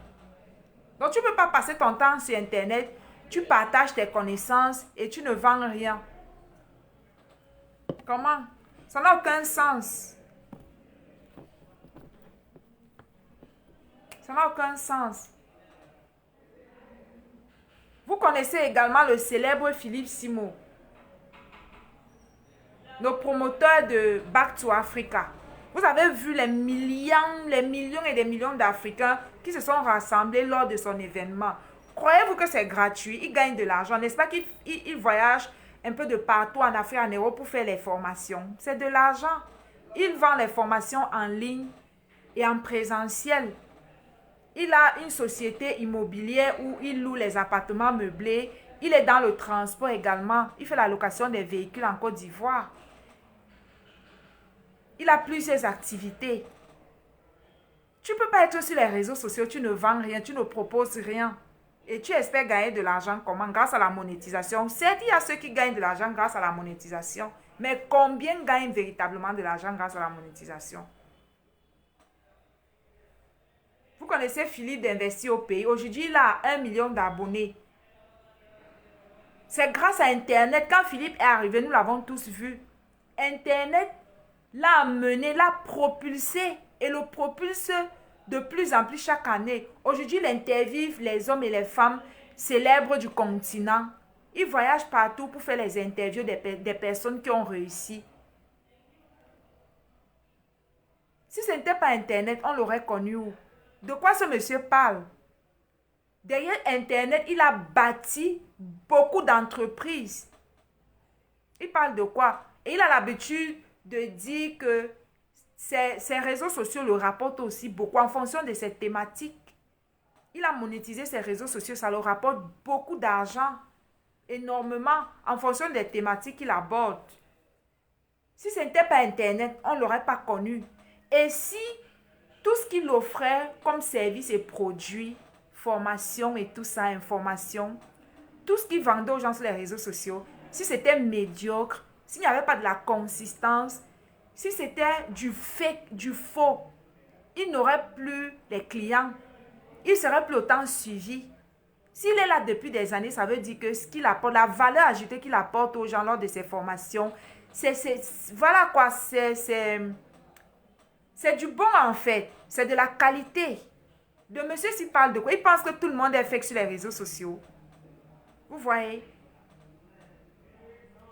Donc, tu ne peux pas passer ton temps sur Internet, tu partages tes connaissances et tu ne vends rien. Comment? Ça n'a aucun sens. Ça n'a aucun sens. Vous connaissez également le célèbre Philippe Simo, le promoteur de Back to Africa. Vous avez vu les millions et des millions d'Africains qui se sont rassemblés lors de son événement. Croyez-vous que c'est gratuit? Il gagne de l'argent. N'est-ce pas qu'il voyage un peu de partout en Afrique, en Europe pour faire les formations? C'est de l'argent. Il vend les formations en ligne et en présentiel. Il a une société immobilière où il loue les appartements meublés. Il est dans le transport également. Il fait la location des véhicules en Côte d'Ivoire. Il a plusieurs activités. Tu ne peux pas être sur les réseaux sociaux, tu ne vends rien, tu ne proposes rien. Et tu espères gagner de l'argent comment? Grâce à la monétisation. Certes, il y a ceux qui gagnent de l'argent grâce à la monétisation. Mais combien gagnent véritablement de l'argent grâce à la monétisation? Vous connaissez Philippe d'Investir au pays. Aujourd'hui, il a 1 million d'abonnés. C'est grâce à Internet. Quand Philippe est arrivé, nous l'avons tous vu. Internet l'a amené, l'a propulsé et le propulse de plus en plus chaque année. Aujourd'hui, il interviewe les hommes et les femmes célèbres du continent. Il voyage partout pour faire les interviews des personnes qui ont réussi. Si ce n'était pas Internet, on l'aurait connu où? De quoi ce monsieur parle? Derrière Internet, il a bâti beaucoup d'entreprises. Il parle de quoi? Et il a l'habitude de dire que ces réseaux sociaux le rapportent aussi beaucoup en fonction de cette thématique. Il a monétisé ses réseaux sociaux, ça le rapporte beaucoup d'argent, énormément, en fonction des thématiques qu'il aborde. Si ce n'était pas Internet, on ne l'aurait pas connu. Et si tout ce qu'il offrait comme service et produits, formation et tout ça, information, tout ce qu'il vendait aux gens sur les réseaux sociaux, si c'était médiocre, s'il n'y avait pas de la consistance, si c'était du fake, du faux, il n'aurait plus les clients. Il ne serait plus autant suivi. S'il est là depuis des années, ça veut dire que ce qu'il apporte, la valeur ajoutée qu'il apporte aux gens lors de ses formations, voilà quoi, c'est du bon en fait. C'est de la qualité. De monsieur s'il parle de quoi? Il pense que tout le monde est fake sur les réseaux sociaux. Vous voyez?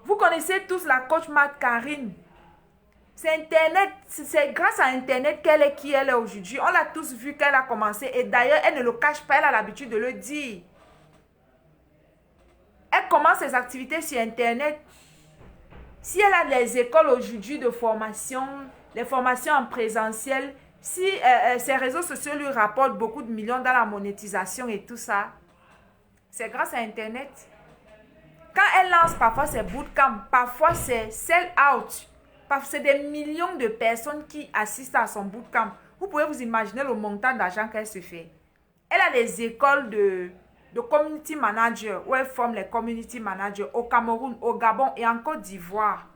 Vous connaissez tous la coach Matt Karine. C'est Internet, c'est grâce à Internet qu'elle est qui elle est aujourd'hui. On l'a tous vu qu'elle a commencé. Et d'ailleurs, elle ne le cache pas, elle a l'habitude de le dire. Elle commence ses activités sur Internet. Si elle a des écoles aujourd'hui de formation, les formations en présentiel, si ses réseaux sociaux lui rapportent beaucoup de millions dans la monétisation et tout ça, c'est grâce à Internet. Quand elle lance parfois ses bootcamps, parfois c'est sell out. C'est des millions de personnes qui assistent à son bootcamp. Vous pouvez vous imaginer le montant d'argent qu'elle se fait. Elle a des écoles de community manager où elle forme les community managers au Cameroun, au Gabon et en Côte d'Ivoire.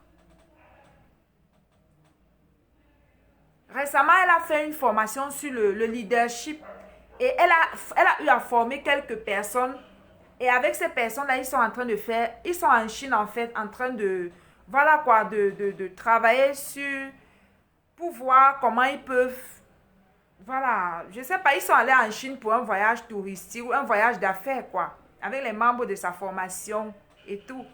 Récemment, elle a fait une formation sur le leadership et elle a eu à former quelques personnes. Et avec ces personnes-là, ils sont en Chine en fait, en train de, voilà quoi, de travailler pour voir comment ils peuvent, voilà, je sais pas, ils sont allés en Chine pour un voyage touristique ou un voyage d'affaires quoi, avec les membres de sa formation et tout.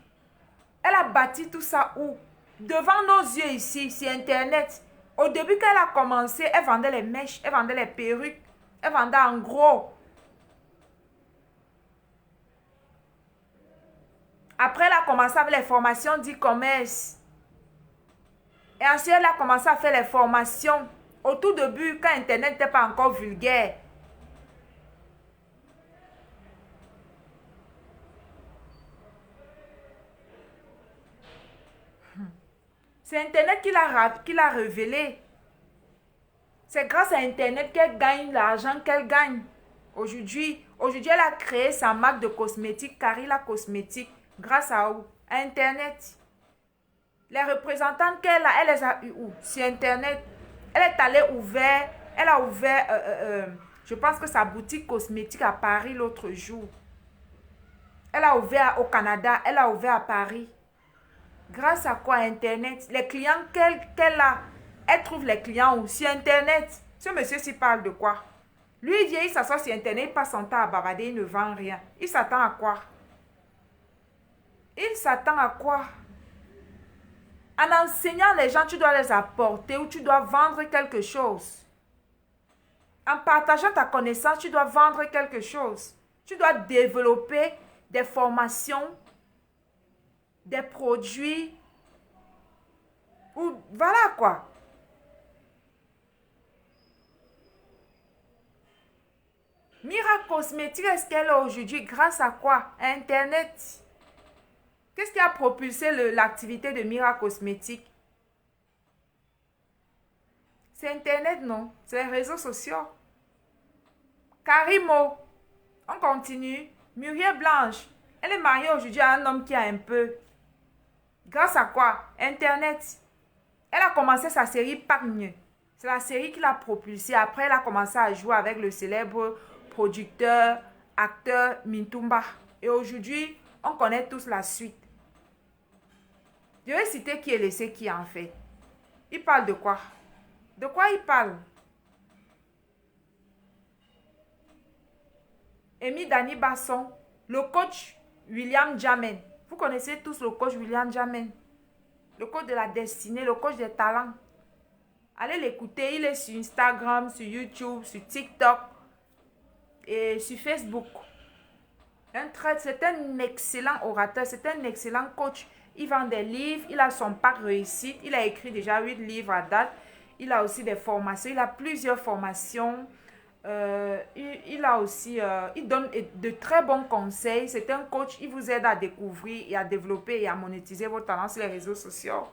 Elle a bâti tout ça où? Devant nos yeux ici, sur Internet. Au début qu'elle a commencé, elle vendait les mèches, elle vendait les perruques, elle vendait en gros. Après, elle a commencé avec les formations d'e-commerce. Et ensuite, elle a commencé à faire les formations. Au tout début, quand Internet n'était pas encore vulgaire. C'est Internet qui l'a révélé. C'est grâce à Internet qu'elle gagne l'argent qu'elle gagne. Aujourd'hui, elle a créé sa marque de cosmétiques, Carilla Cosmétiques, grâce à Internet. Les représentantes qu'elle a, elle les a eu où? Sur Internet. Elle est allée elle a ouvert, je pense que sa boutique cosmétique à Paris l'autre jour. Elle a ouvert au Canada, elle a ouvert à Paris. Grâce à quoi? Internet. Les clients qu'elle a, elle trouve les clients où? Sur Internet. Ce monsieur-ci parle de quoi? Lui, il s'assoit sur Internet, il passe son temps à bavarder, il ne vend rien. Il s'attend à quoi? Il s'attend à quoi? En enseignant les gens, tu dois les apporter ou tu dois vendre quelque chose. En partageant ta connaissance, tu dois vendre quelque chose. Tu dois développer des formations, des produits. Ou voilà quoi. Mira Cosmétique, est-ce qu'elle est aujourd'hui grâce à quoi? Internet. Qu'est-ce qui a propulsé l'activité de Mira Cosmétique? C'est Internet, non? C'est les réseaux sociaux. Karimo. On continue. Muriel Blanche. Elle est mariée aujourd'hui à un homme qui a un peu. Grâce à quoi? Internet. Elle a commencé sa série Pagne. C'est la série qui l'a propulsée. Après, elle a commencé à jouer avec le célèbre producteur, acteur Mintumba. Et aujourd'hui, on connaît tous la suite. Je vais citer qui est laissé qui en fait. Il parle de quoi? De quoi il parle? Amy Dani Basson, le coach William Jamen. Vous connaissez tous le coach William Jamen. Le coach de la destinée, le coach des talents. Allez l'écouter, il est sur Instagram, sur YouTube, sur TikTok et sur Facebook. C'est un excellent orateur, c'est un excellent coach. Il vend des livres, il a son pack réussite, il a écrit déjà 8 livres à date. Il a aussi des formations, il a plusieurs formations. Il a aussi, il donne de très bons conseils. C'est un coach, il vous aide à découvrir et à développer et à monétiser vos talents sur les réseaux sociaux.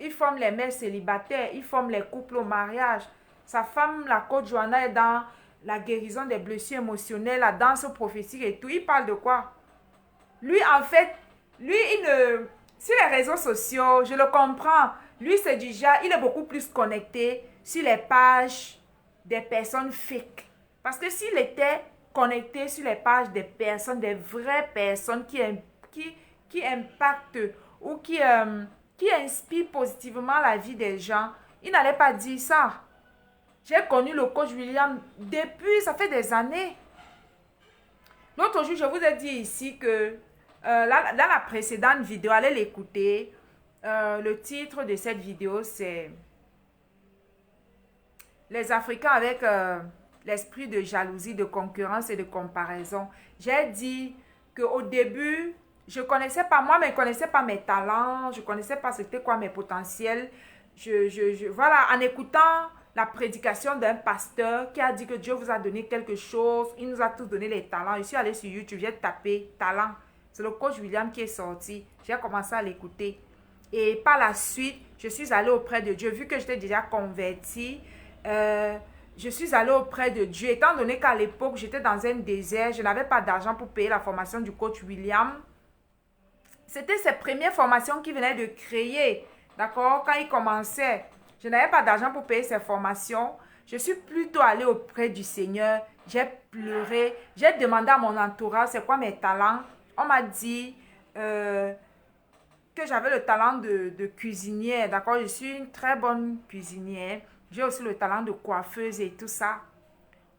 Il forme les mères célibataires, il forme les couples au mariage. Sa femme, la coach Joanna, est dans la guérison des blessures émotionnelles, la danse prophétique et tout. Il parle de quoi? Lui, en fait, sur les réseaux sociaux, je le comprends. Lui, c'est déjà, il est beaucoup plus connecté sur les pages des personnes fake. Parce que s'il était connecté sur les pages des personnes, des vraies personnes qui impactent ou qui inspirent positivement la vie des gens, il n'allait pas dire ça. J'ai connu le coach William depuis, ça fait des années. L'autre jour, je vous ai dit ici que dans la précédente vidéo, allez l'écouter. Le titre de cette vidéo, c'est les Africains avec l'esprit de jalousie, de concurrence et de comparaison. J'ai dit qu'au début, je ne connaissais pas moi, mais je ne connaissais pas mes talents, je ne connaissais pas c'était quoi mes potentiels. Voilà, en écoutant la prédication d'un pasteur qui a dit que Dieu vous a donné quelque chose, il nous a tous donné les talents. Je suis allée sur YouTube, j'ai tapé talent. C'est le coach William qui est sorti. J'ai commencé à l'écouter. Et par la suite, je suis allée auprès de Dieu. Vu que j'étais déjà convertie, je suis allée auprès de Dieu. Étant donné qu'à l'époque, j'étais dans un désert, je n'avais pas d'argent pour payer la formation du coach William. C'était ses premières formations qu'il venait de créer. D'accord? Quand il commençait, je n'avais pas d'argent pour payer ses formations. Je suis plutôt allée auprès du Seigneur. J'ai pleuré. J'ai demandé à mon entourage c'est quoi mes talents. On m'a dit que j'avais le talent de cuisinière. D'accord? Je suis une très bonne cuisinière. J'ai aussi le talent de coiffeuse et tout ça.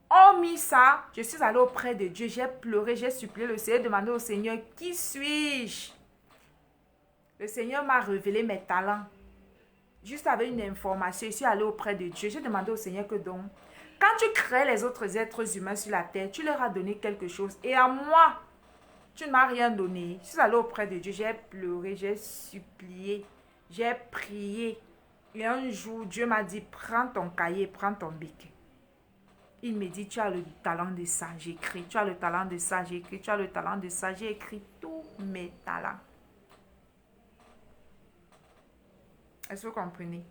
Hormis ça, je suis allée auprès de Dieu. J'ai pleuré, j'ai supplié le Seigneur, demandé au Seigneur, qui suis-je? Le Seigneur m'a révélé mes talents. Juste avec une information, je suis allée auprès de Dieu. J'ai demandé au Seigneur que donc, quand tu crées les autres êtres humains sur la terre, tu leur as donné quelque chose. Et à moi, tu ne m'as rien donné. Je suis allée auprès de Dieu. J'ai pleuré, j'ai supplié, j'ai prié. Et un jour, Dieu m'a dit, prends ton cahier, prends ton bic. Il me dit, tu as le talent de ça, j'écris. Tu as le talent de ça, j'écris. Tu as le talent de ça, j'ai écrit tous mes talents. Est-ce que vous comprenez?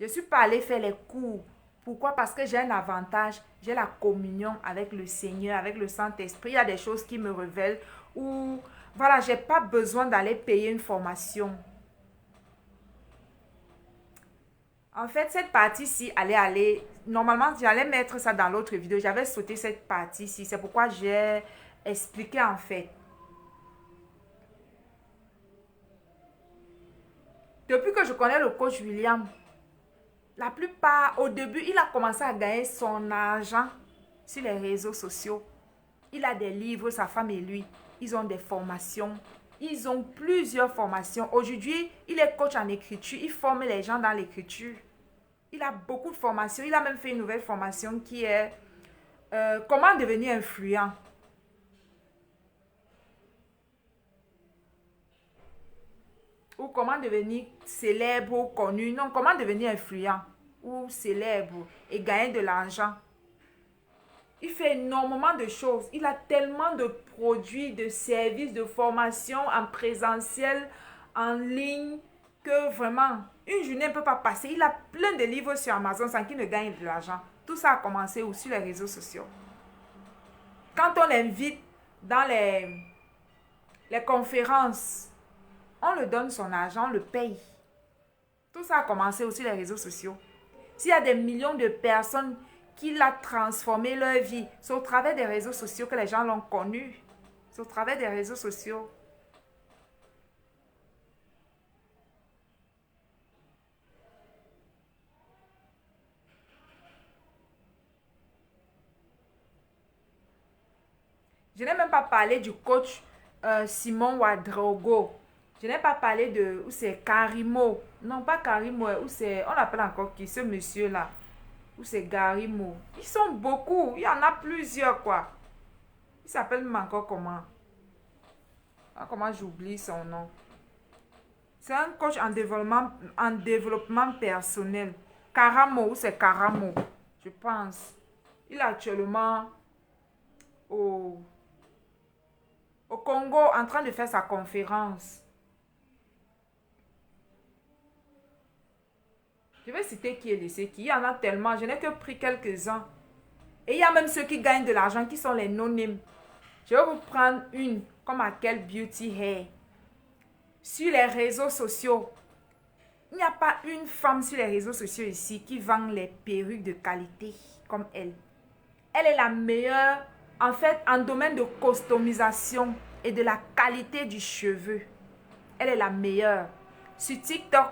Je ne suis pas allée faire les cours. Pourquoi? Parce que j'ai un avantage. J'ai la communion avec le Seigneur, avec le Saint-Esprit. Il y a des choses qui me révèlent où, voilà, je n'ai pas besoin d'aller payer une formation. En fait, cette partie-ci allait aller... Normalement, j'allais mettre ça dans l'autre vidéo. J'avais sauté cette partie-ci. C'est pourquoi j'ai expliqué en fait. Depuis que je connais le coach William, la plupart, au début, il a commencé à gagner son argent sur les réseaux sociaux. Il a des livres, sa femme et lui. Ils ont des formations. Ils ont plusieurs formations. Aujourd'hui, il est coach en écriture. Il forme les gens dans l'écriture. Il a beaucoup de formations. Il a même fait une nouvelle formation qui est comment devenir influent. Ou comment devenir célèbre ou connu. Non, comment devenir influent ou célèbre et gagner de l'argent. Il fait énormément de choses. Il a tellement de produits, de services, de formations en présentiel, en ligne, que vraiment, une journée ne peut pas passer. Il a plein de livres sur Amazon sans qu'il ne gagne de l'argent. Tout ça a commencé aussi sur les réseaux sociaux. Quand on l'invite dans les conférences, on le donne son argent, on le paye. Tout ça a commencé aussi sur les réseaux sociaux. S'il y a des millions de personnes qui l'ont transformé leur vie, c'est au travers des réseaux sociaux que les gens l'ont connu. C'est au travers des réseaux sociaux. Je n'ai même pas parlé du coach Simon Ouedraogo. Je n'ai pas parlé de où c'est Karimo. Non, pas Karimo. Où c'est, on l'appelle encore qui, ce monsieur-là. Où c'est Garimo. Ils sont beaucoup. Il y en a plusieurs, quoi. Il s'appelle même encore comment? Ah, comment j'oublie son nom? C'est un coach en développement personnel. Karamo, où c'est Karamo, je pense. Il est actuellement au Congo en train de faire sa conférence. Je vais citer qui est laissé qui. Il y en a tellement. Je n'ai que pris quelques-uns. Et il y a même ceux qui gagnent de l'argent qui sont les non-names. Je vais vous prendre une comme Akel Beauty Hair. Sur les réseaux sociaux, il n'y a pas une femme sur les réseaux sociaux ici qui vend les perruques de qualité comme elle. Elle est la meilleure en fait en domaine de customisation et de la qualité du cheveu. Elle est la meilleure. Sur TikTok,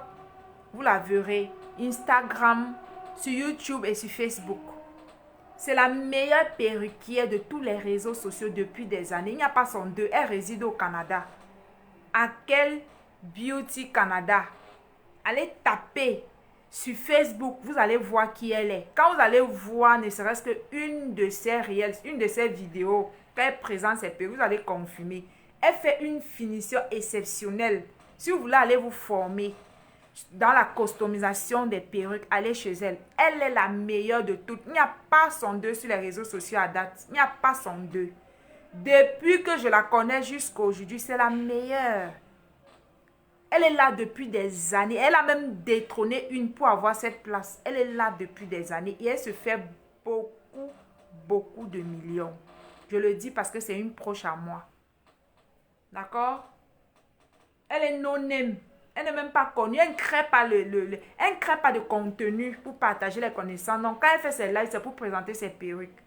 vous la verrez. Instagram, sur YouTube et sur Facebook. C'est la meilleure perruquière de tous les réseaux sociaux depuis des années. Il n'y a pas son deux. Elle réside au Canada. Akel Beauty Canada. Allez taper sur Facebook, vous allez voir qui elle est. Quand vous allez voir ne serait-ce qu'une de ses réels, une de ses vidéos, quand elle présente ses perruques, vous allez confirmer. Elle fait une finition exceptionnelle. Si vous voulez aller vous former dans la customisation des perruques, allez chez elle. Elle est la meilleure de toutes. Il n'y a pas son deux sur les réseaux sociaux à date. Il n'y a pas son deux. Depuis que je la connais jusqu'à aujourd'hui, c'est la meilleure. Elle est là depuis des années. Elle a même détrôné une pour avoir cette place. Elle est là depuis des années et elle se fait beaucoup de millions. Je le dis parce que c'est une proche à moi. D'accord? Elle est non-name. Elle n'est même pas connue. Elle ne crée pas, elle ne crée pas de contenu pour partager les connaissances. Donc, quand elle fait ses lives, c'est pour présenter ses perruques.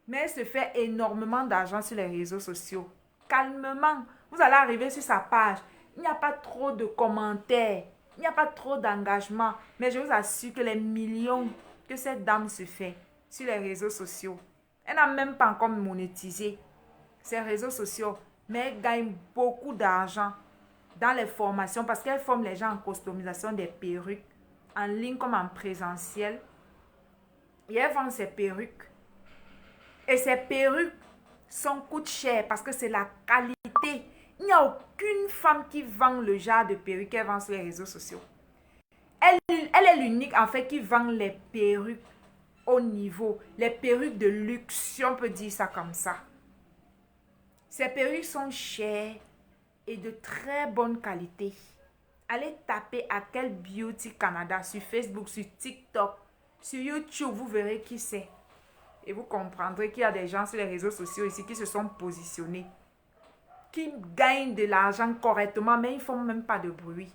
Mais elle se fait énormément d'argent sur les réseaux sociaux. Calmement. Vous allez arriver sur sa page. Il n'y a pas trop de commentaires. Il n'y a pas trop d'engagement. Mais je vous assure que les millions que cette dame se fait sur les réseaux sociaux. Elle n'a même pas encore monétisé ses réseaux sociaux. Mais elle gagne beaucoup d'argent dans les formations parce qu'elle forme les gens en customisation des perruques en ligne comme en présentiel. Et elle vend ses perruques. Et ces perruques coûtent cher parce que c'est la qualité. Il n'y a aucune femme qui vend le genre de perruques qu'elle vend sur les réseaux sociaux. Elle est l'unique en fait qui vend les perruques au niveau. Les perruques de luxe, si on peut dire ça comme ça. Ces perruques sont chères et de très bonne qualité. Allez taper Akel Beauty Canada sur Facebook, sur TikTok, sur YouTube, vous verrez qui c'est. Et vous comprendrez qu'il y a des gens sur les réseaux sociaux ici qui se sont positionnés, qui gagnent de l'argent correctement, mais ils ne font même pas de bruit.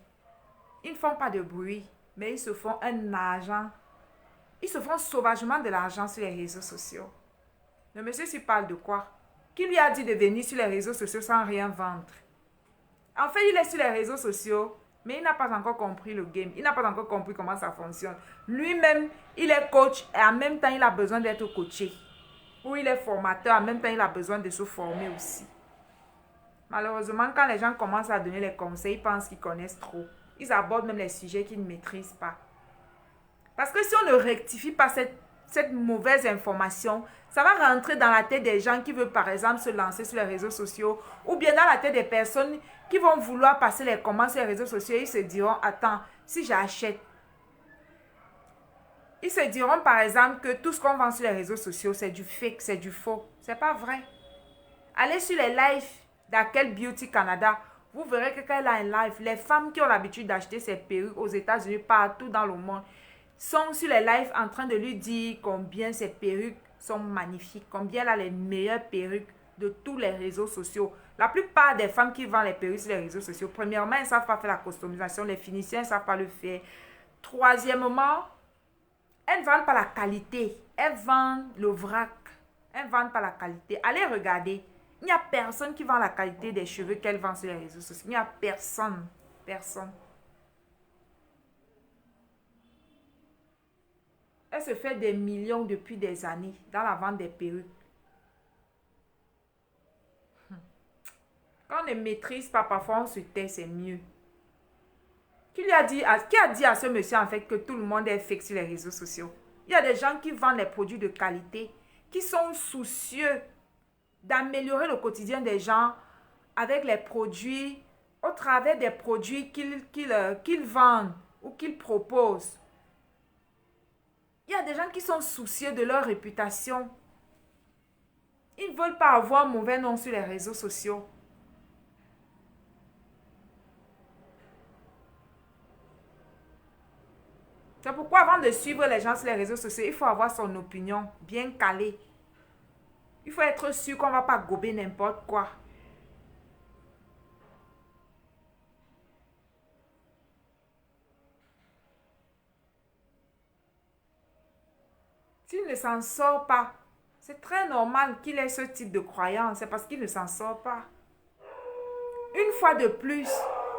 Ils ne font pas de bruit, mais ils se font un argent. Ils se font sauvagement de l'argent sur les réseaux sociaux. Le monsieur s'y parle de quoi? Qui lui a dit de venir sur les réseaux sociaux sans rien vendre? En fait, il est sur les réseaux sociaux, mais il n'a pas encore compris le game. Il n'a pas encore compris comment ça fonctionne. Lui-même, il est coach et en même temps, il a besoin d'être coaché. Ou il est formateur, en même temps, il a besoin de se former aussi. Malheureusement, quand les gens commencent à donner les conseils, ils pensent qu'ils connaissent trop. Ils abordent même les sujets qu'ils ne maîtrisent pas. Parce que si on ne rectifie pas cette mauvaise information, ça va rentrer dans la tête des gens qui veulent par exemple se lancer sur les réseaux sociaux ou bien dans la tête des personnes qui vont vouloir passer les commandes sur les réseaux sociaux et ils se diront, attends, si j'achète. Ils se diront par exemple que tout ce qu'on vend sur les réseaux sociaux, c'est du fake, c'est du faux. C'est pas vrai. Allez sur les lives d'Akel Beauty Canada. Vous verrez que quand elle a un live, les femmes qui ont l'habitude d'acheter ces perruques aux États-Unis, partout dans le monde, sont sur les lives en train de lui dire combien ces perruques sont magnifiques, combien elle a les meilleures perruques de tous les réseaux sociaux. La plupart des femmes qui vendent les perruques sur les réseaux sociaux, premièrement, elles ne savent pas faire la customisation, les finitions, elles ne savent pas le faire. Troisièmement, elles ne vendent pas la qualité, elles vendent le vrac. Elles ne vendent pas la qualité. Allez regarder. Il n'y a personne qui vend la qualité des cheveux qu'elle vend sur les réseaux sociaux. Il n'y a personne. Personne. Elle se fait des millions depuis des années dans la vente des perruques. Quand on ne maîtrise pas, parfois on se tait, c'est mieux. Qui a dit à ce monsieur en fait que tout le monde est fake sur les réseaux sociaux? Il y a des gens qui vendent les produits de qualité, qui sont soucieux d'améliorer le quotidien des gens avec les produits, au travers des produits qu'ils vendent ou qu'ils proposent. Il y a des gens qui sont soucieux de leur réputation. Ils ne veulent pas avoir un mauvais nom sur les réseaux sociaux. C'est pourquoi avant de suivre les gens sur les réseaux sociaux, il faut avoir son opinion bien calée. Il faut être sûr qu'on ne va pas gober n'importe quoi. S'il ne s'en sort pas, c'est très normal qu'il ait ce type de croyance. C'est parce qu'il ne s'en sort pas. Une fois de plus,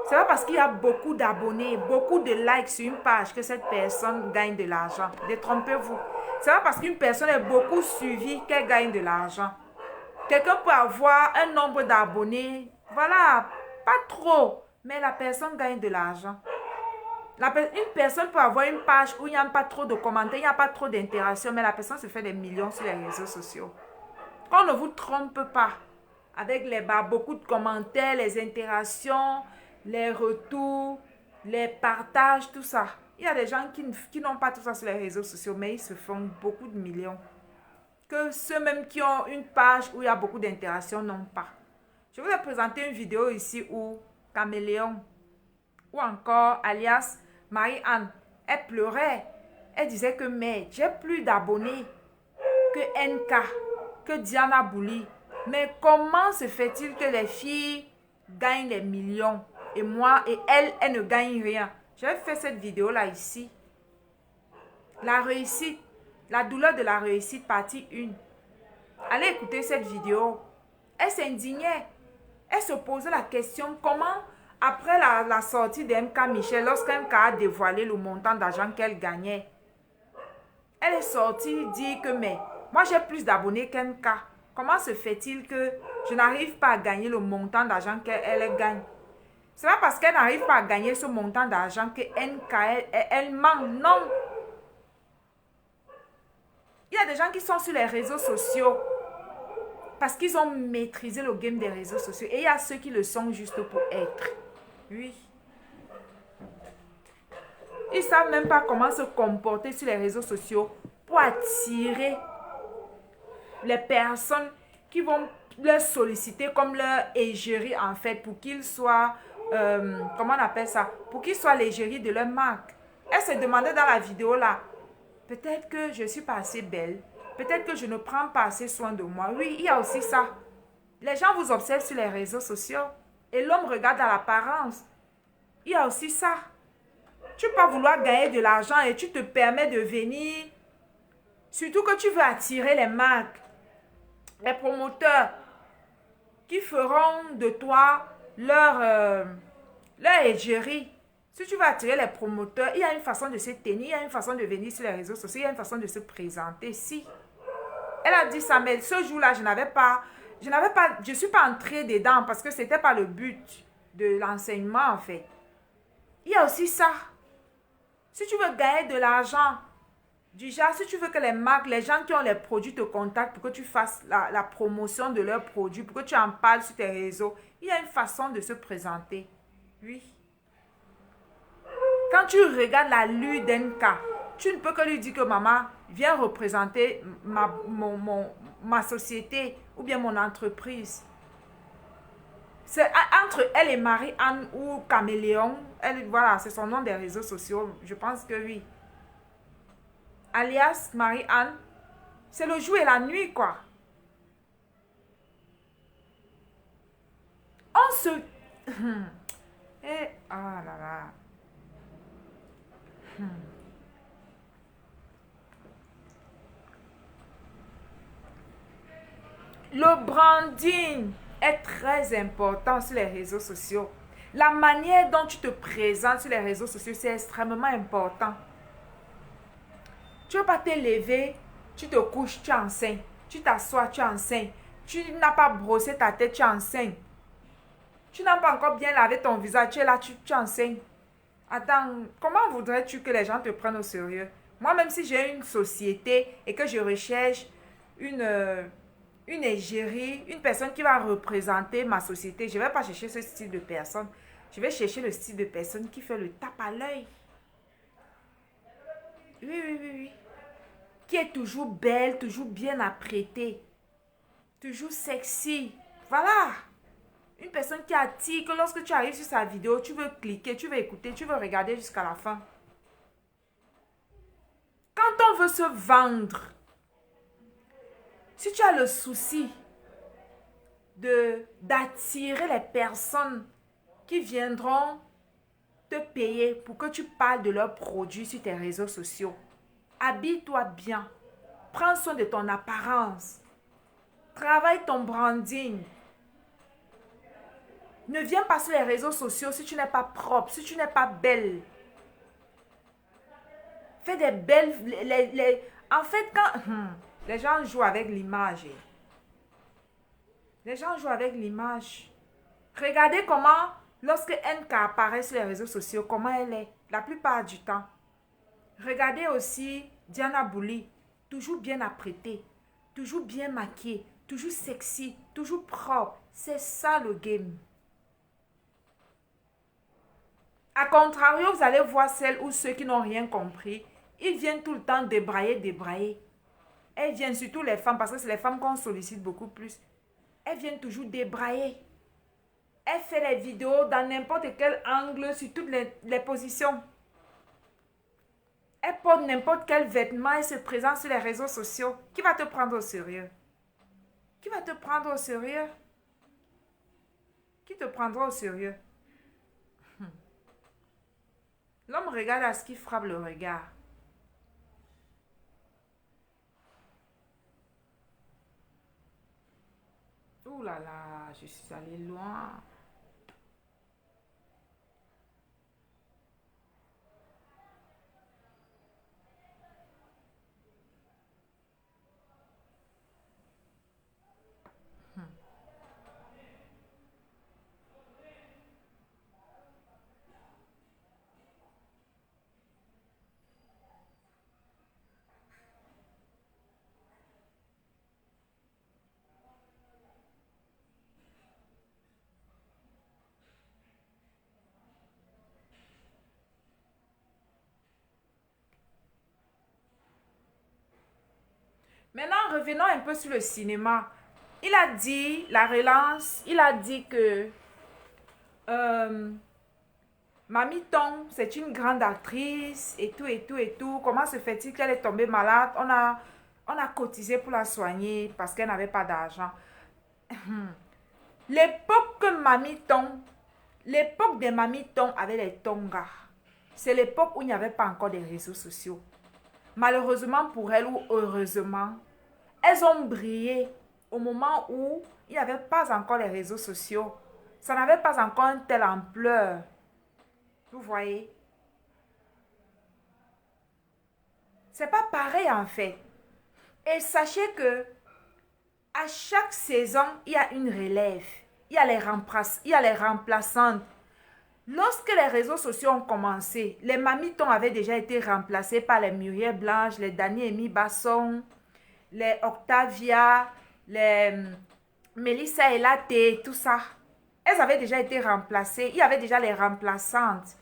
c'est pas parce qu'il y a beaucoup d'abonnés, beaucoup de likes sur une page que cette personne gagne de l'argent. Détrompez-vous. C'est pas parce qu'une personne est beaucoup suivie qu'elle gagne de l'argent. Quelqu'un peut avoir un nombre d'abonnés, voilà, Pas trop, mais la personne gagne de l'argent. Une personne peut avoir une page où il n'y a pas trop de commentaires, il n'y a pas trop d'interaction, mais la personne se fait des millions sur les réseaux sociaux. Qu'on ne vous trompe pas. Avec les bas, beaucoup de commentaires, les interactions, les retours, les partages, tout ça. Il y a des gens qui n'ont pas tout ça sur les réseaux sociaux, mais ils se font beaucoup de millions. Que ceux même qui ont une page où il y a beaucoup d'interactions n'ont pas. Je vous ai présenté une vidéo ici où Caméléon, ou encore alias Marie-Anne, elle pleurait. Elle disait que mais j'ai plus d'abonnés que NK, que Diana Bouli. Mais comment se fait-il que les filles gagnent des millions et moi et elle ne gagne rien? J'ai fait cette vidéo là ici. La réussite, la douleur de la réussite partie 1. Allez écouter cette vidéo. Elle s'indignait. Elle se posait la question comment après la sortie de MK Michel, lorsqu'MK a dévoilé le montant d'argent qu'elle gagnait, elle est sortie dire que mais moi j'ai plus d'abonnés qu'MK. Comment se fait-il que je n'arrive pas à gagner le montant d'argent qu'elle gagne? C'est pas parce qu'elle n'arrive pas à gagner ce montant d'argent que NK, elle ment. Non. Il y a des gens qui sont sur les réseaux sociaux parce qu'ils ont maîtrisé le game des réseaux sociaux. Et il y a ceux qui le sont juste pour être. Oui. Ils ne savent même pas comment se comporter sur les réseaux sociaux pour attirer les personnes qui vont leur solliciter comme leur égérie en fait pour qu'ils soient, comment on appelle ça, pour qu'ils soient l'égérie de leur marque. Elle se demandait dans la vidéo là, peut-être que je ne suis pas assez belle, peut-être que je ne prends pas assez soin de moi. Oui, il y a aussi ça. Les gens vous observent sur les réseaux sociaux et l'homme regarde à l'apparence. Il y a aussi ça. Tu peux pas vouloir gagner de l'argent et tu te permets de venir, surtout que tu veux attirer les marques, les promoteurs qui feront de toi leur égérie. Si tu veux attirer les promoteurs, il y a une façon de se tenir, il y a une façon de venir sur les réseaux sociaux, il y a une façon de se présenter. Si. Elle a dit ça, mais ce jour-là, je suis pas entrée dedans parce que c'était pas le but de l'enseignement en fait. Il y a aussi ça. Si tu veux gagner de l'argent, du genre, si tu veux que les marques, les gens qui ont les produits te contactent pour que tu fasses la promotion de leurs produits, pour que tu en parles sur tes réseaux, il y a une façon de se présenter. Oui. Quand tu regardes la lue d'NK, tu ne peux que lui dire que maman, viens représenter ma société ou bien mon entreprise. C'est entre elle et Marie-Anne ou Caméléon. Voilà, c'est son nom des réseaux sociaux. Je pense que oui. Alias Marie-Anne. C'est le jour et la nuit, quoi. On se... Ah là là. Le branding est très important sur les réseaux sociaux. La manière dont tu te présentes sur les réseaux sociaux, c'est extrêmement important. Tu ne vas pas te lever, tu te couches, tu es enceinte. Tu t'assois, tu es enceinte. Tu n'as pas brossé ta tête, tu es enceinte. Tu n'as pas encore bien lavé ton visage, tu es là, tu es enceinte. Attends, comment voudrais-tu que les gens te prennent au sérieux? Moi, même si j'ai une société et que je recherche une égérie, une personne qui va représenter ma société, je ne vais pas chercher ce style de personne. Je vais chercher le style de personne qui fait le tape à l'œil. Oui. Qui est toujours belle, toujours bien apprêtée. Toujours sexy. Voilà. Une personne qui attire, que lorsque tu arrives sur sa vidéo, tu veux cliquer, tu veux écouter, tu veux regarder jusqu'à la fin. Quand on veut se vendre, si tu as le souci d'attirer les personnes qui viendront te payer pour que tu parles de leurs produits sur tes réseaux sociaux, habille-toi bien. Prends soin de ton apparence. Travaille ton branding. Ne viens pas sur les réseaux sociaux si tu n'es pas propre, si tu n'es pas belle. Fais des belles... En fait, quand... les gens jouent avec l'image. Les gens jouent avec l'image. Regardez comment, lorsque NK apparaît sur les réseaux sociaux, comment elle est la plupart du temps. Regardez aussi Diana Bouli, toujours bien apprêtée, toujours bien maquillée, toujours sexy, toujours propre. C'est ça le game. A contrario, vous allez voir celles ou ceux qui n'ont rien compris. Ils viennent tout le temps débrayer. Elles viennent, surtout les femmes, parce que c'est les femmes qu'on sollicite beaucoup plus. Elles viennent toujours débrayer. Elle fait les vidéos dans n'importe quel angle, sur toutes les positions. Elle porte n'importe quel vêtement et se présente sur les réseaux sociaux. Qui va te prendre au sérieux? Qui va te prendre au sérieux? Qui te prendra au sérieux? L'homme regarde à ce qui frappe le regard. Ouh là là, je suis allée loin. Maintenant, revenons un peu sur le cinéma. Il a dit, la relance, il a dit que Mamie Tong, c'est une grande actrice et tout. Comment se fait-il qu'elle est tombée malade? On a cotisé pour la soigner parce qu'elle n'avait pas d'argent. L'époque des Mamie Tong avec les Tonga, c'est l'époque où il n'y avait pas encore des réseaux sociaux. Malheureusement pour elles ou heureusement, elles ont brillé au moment où il n'y avait pas encore les réseaux sociaux. Ça n'avait pas encore une telle ampleur. Vous voyez? C'est pas pareil en fait. Et sachez que à chaque saison, il y a une relève. Il y a les remplaçantes. Lorsque les réseaux sociaux ont commencé, les Mamitons avaient déjà été remplacés par les Muriel Blanche, les Dani Emi Basson, les Octavia, les Melissa Elate, tout ça. Elles avaient déjà été remplacées. Il y avait déjà les remplaçantes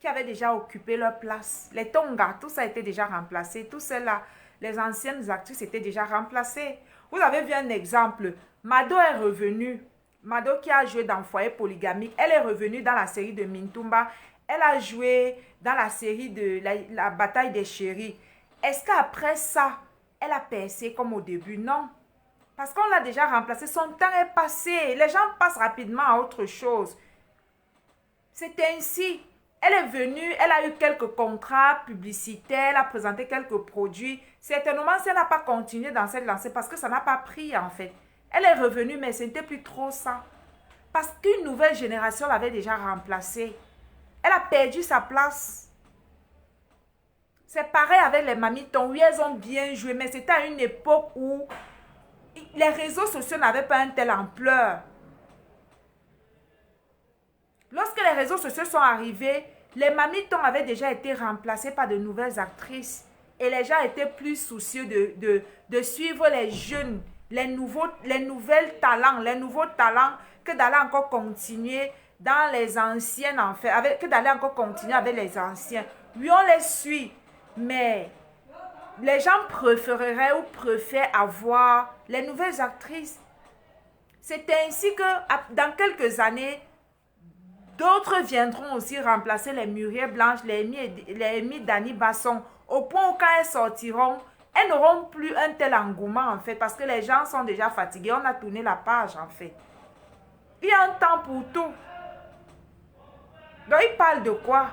qui avaient déjà occupé leur place. Les Tonga, tout ça a été déjà remplacé. Tout cela, les anciennes actrices étaient déjà remplacées. Vous avez vu un exemple. Mado est revenue. Mado qui a joué dans Foyer Polygamique, elle est revenue dans la série de Mintumba. Elle a joué dans la série de la Bataille des Chéris. Est-ce qu'après ça, elle a percé comme au début? Non. Parce qu'on l'a déjà remplacée. Son temps est passé. Les gens passent rapidement à autre chose. C'est ainsi. Elle est venue, elle a eu quelques contrats publicitaires, elle a présenté quelques produits. Certainement, si elle n'a pas continué dans cette lancée, parce que ça n'a pas pris en fait. Elle est revenue, mais ce n'était plus trop ça. Parce qu'une nouvelle génération l'avait déjà remplacée. Elle a perdu sa place. C'est pareil avec les Mamitons. Oui, elles ont bien joué, mais c'était à une époque où les réseaux sociaux n'avaient pas une telle ampleur. Lorsque les réseaux sociaux sont arrivés, les Mamitons avaient déjà été remplacés par de nouvelles actrices. Et les gens étaient plus soucieux de suivre les jeunes, les nouveaux talents, que d'aller encore continuer dans les anciennes, en fait, que d'aller encore continuer avec les anciens. Oui, on les suit, mais les gens préféreraient ou préfèrent avoir les nouvelles actrices. C'est ainsi que dans quelques années, d'autres viendront aussi remplacer les Muriel Blanche, les Emi Dani Basson, au point où quand elles sortiront, elles n'auront plus un tel engouement en fait, parce que les gens sont déjà fatigués. On a tourné la page en fait. Il y a un temps pour tout. Donc il parle de quoi?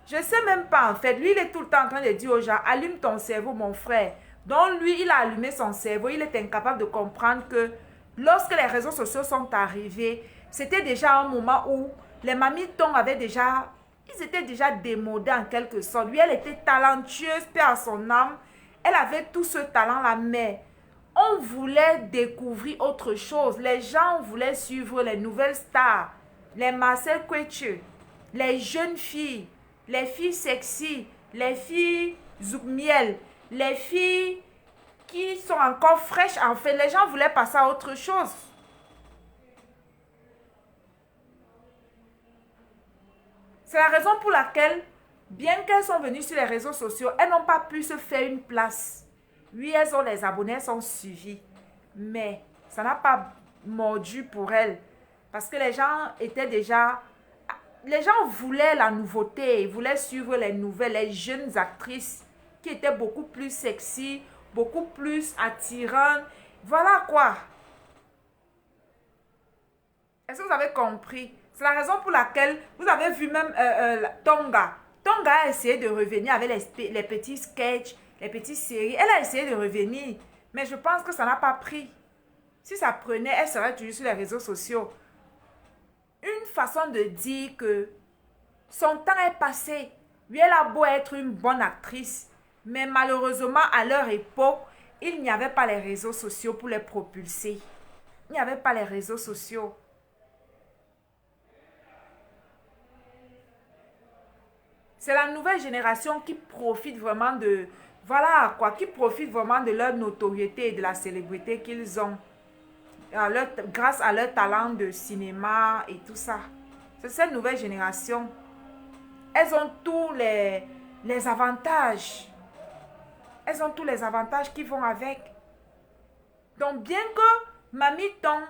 Je ne sais même pas en fait. Lui, il est tout le temps en train de dire aux gens, allume ton cerveau mon frère. Donc lui, il a allumé son cerveau. Il est incapable de comprendre que lorsque les réseaux sociaux sont arrivés, c'était déjà un moment où les Mamitons avaient déjà, ils étaient déjà démodés en quelque sorte. Lui, elle était talentueuse, paix à son âme. Elle avait tout ce talent-là, mais on voulait découvrir autre chose. Les gens voulaient suivre les nouvelles stars. les Marcel Quetche, les jeunes filles, les filles sexy, les filles zoukmiel, les filles qui sont encore fraîches. En fait, les gens voulaient passer à autre chose. C'est la raison pour laquelle, bien qu'elles sont venues sur les réseaux sociaux, elles n'ont pas pu se faire une place. Oui, elles ont les abonnés, elles sont suivies. Mais ça n'a pas mordu pour elles. Parce que les gens étaient déjà... Les gens voulaient la nouveauté, ils voulaient suivre les nouvelles, les jeunes actrices qui étaient beaucoup plus sexy, beaucoup plus attirantes. Voilà quoi. Est-ce que vous avez compris? C'est la raison pour laquelle vous avez vu même Tonga. Tonga a essayé de revenir avec les petits sketchs, les petites séries. Elle a essayé de revenir, mais je pense que ça n'a pas pris. Si ça prenait, elle serait toujours sur les réseaux sociaux. Une façon de dire que son temps est passé. Oui, elle a beau être une bonne actrice, mais malheureusement, à leur époque, il n'y avait pas les réseaux sociaux pour les propulser. Il n'y avait pas les réseaux sociaux. C'est la nouvelle génération qui profite vraiment de... Voilà quoi, qui profite vraiment de leur notoriété et de la célébrité qu'ils ont. Grâce à leur talent de cinéma et tout ça. C'est cette nouvelle génération. Elles ont tous les avantages. Elles ont tous les avantages qui vont avec. Donc bien que Mamie Ton,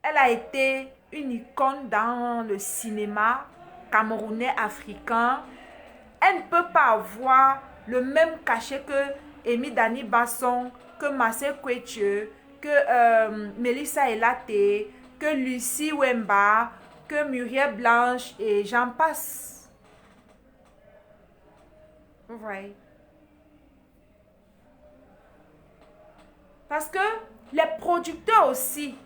elle a été une icône dans le cinéma camerounais africain, elle ne peut pas avoir le même cachet que Amy Dani Basson, que Marcel Quetche, que Melissa Elate, que Lucie Wemba, que Muriel Blanche et j'en passe. Vous voyez? Parce que les producteurs aussi,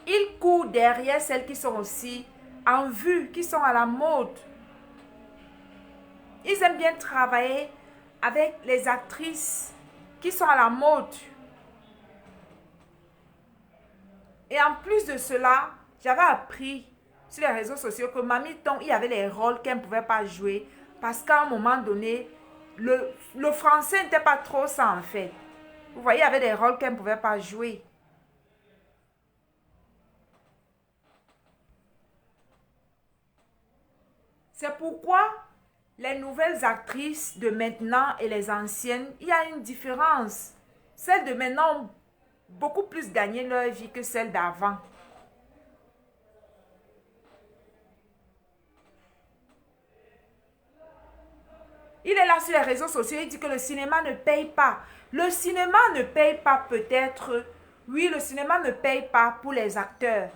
ils courent derrière celles qui sont aussi en vue, qui sont à la mode. Ils aiment bien travailler avec les actrices qui sont à la mode. Et en plus de cela, j'avais appris sur les réseaux sociaux que Mamie Ton, il y avait les rôles qu'elle ne pouvait pas jouer parce qu'à un moment donné, le français n'était pas trop ça en fait. Vous voyez, il y avait des rôles qu'elle ne pouvait pas jouer. C'est pourquoi les nouvelles actrices de maintenant et les anciennes, il y a une différence. Celles de maintenant ont beaucoup plus gagné leur vie que celles d'avant. Il est là sur les réseaux sociaux, il dit que le cinéma ne paye pas. Le cinéma ne paye pas peut-être. Oui, le cinéma ne paye pas pour les acteurs.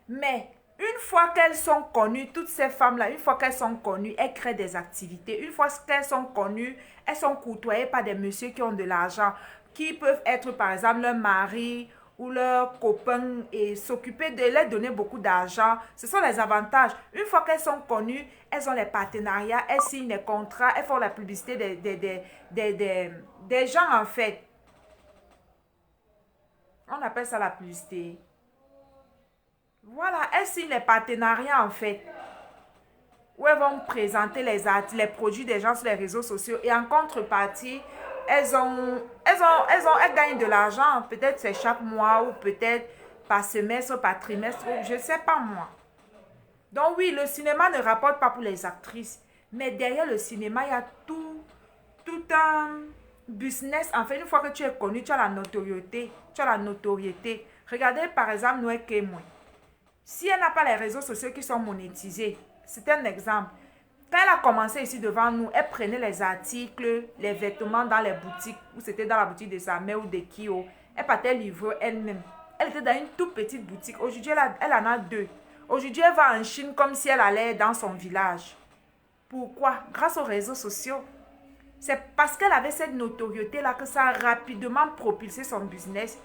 Mais une fois qu'elles sont connues, toutes ces femmes-là, une fois qu'elles sont connues, elles créent des activités. Une fois qu'elles sont connues, elles sont côtoyées par des messieurs qui ont de l'argent, qui peuvent être par exemple leur mari ou leur copain et s'occuper de leur donner beaucoup d'argent. Ce sont les avantages. Une fois qu'elles sont connues, elles ont les partenariats, elles signent les contrats, elles font la publicité des gens en fait. On appelle ça la publicité. Voilà, elles signent les partenariats en fait. Où elles vont présenter les produits des gens sur les réseaux sociaux. Et en contrepartie, elles gagnent de l'argent. Peut-être c'est chaque mois ou peut-être par semestre ou par trimestre. Je ne sais pas moi. Donc oui, le cinéma ne rapporte pas pour les actrices. Mais derrière le cinéma, il y a tout un business. En fait, une fois que tu es connu, tu as la notoriété. Regardez par exemple Noé Kemoy. Si elle n'a pas les réseaux sociaux qui sont monétisés, c'est un exemple. Quand elle a commencé ici devant nous, elle prenait les articles, les vêtements dans les boutiques, ou c'était dans la boutique de sa mère ou de Kio. Elle partait livrer elle-même. Elle était dans une toute petite boutique. Aujourd'hui, elle en a 2. Aujourd'hui, elle va en Chine comme si elle allait dans son village. Pourquoi? Grâce aux réseaux sociaux. C'est parce qu'elle avait cette notoriété-là que ça a rapidement propulsé son business.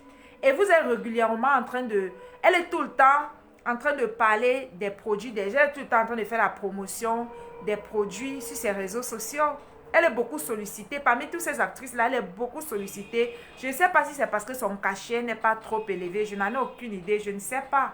Et vous êtes régulièrement en train de... Elle est tout le temps en train de parler des produits. Déjà, elle est tout le temps en train de faire la promotion des produits sur ses réseaux sociaux. Elle est beaucoup sollicitée. Parmi toutes ces actrices-là, elle est beaucoup sollicitée. Je ne sais pas si c'est parce que son cachet n'est pas trop élevé. Je n'en ai aucune idée. Je ne sais pas.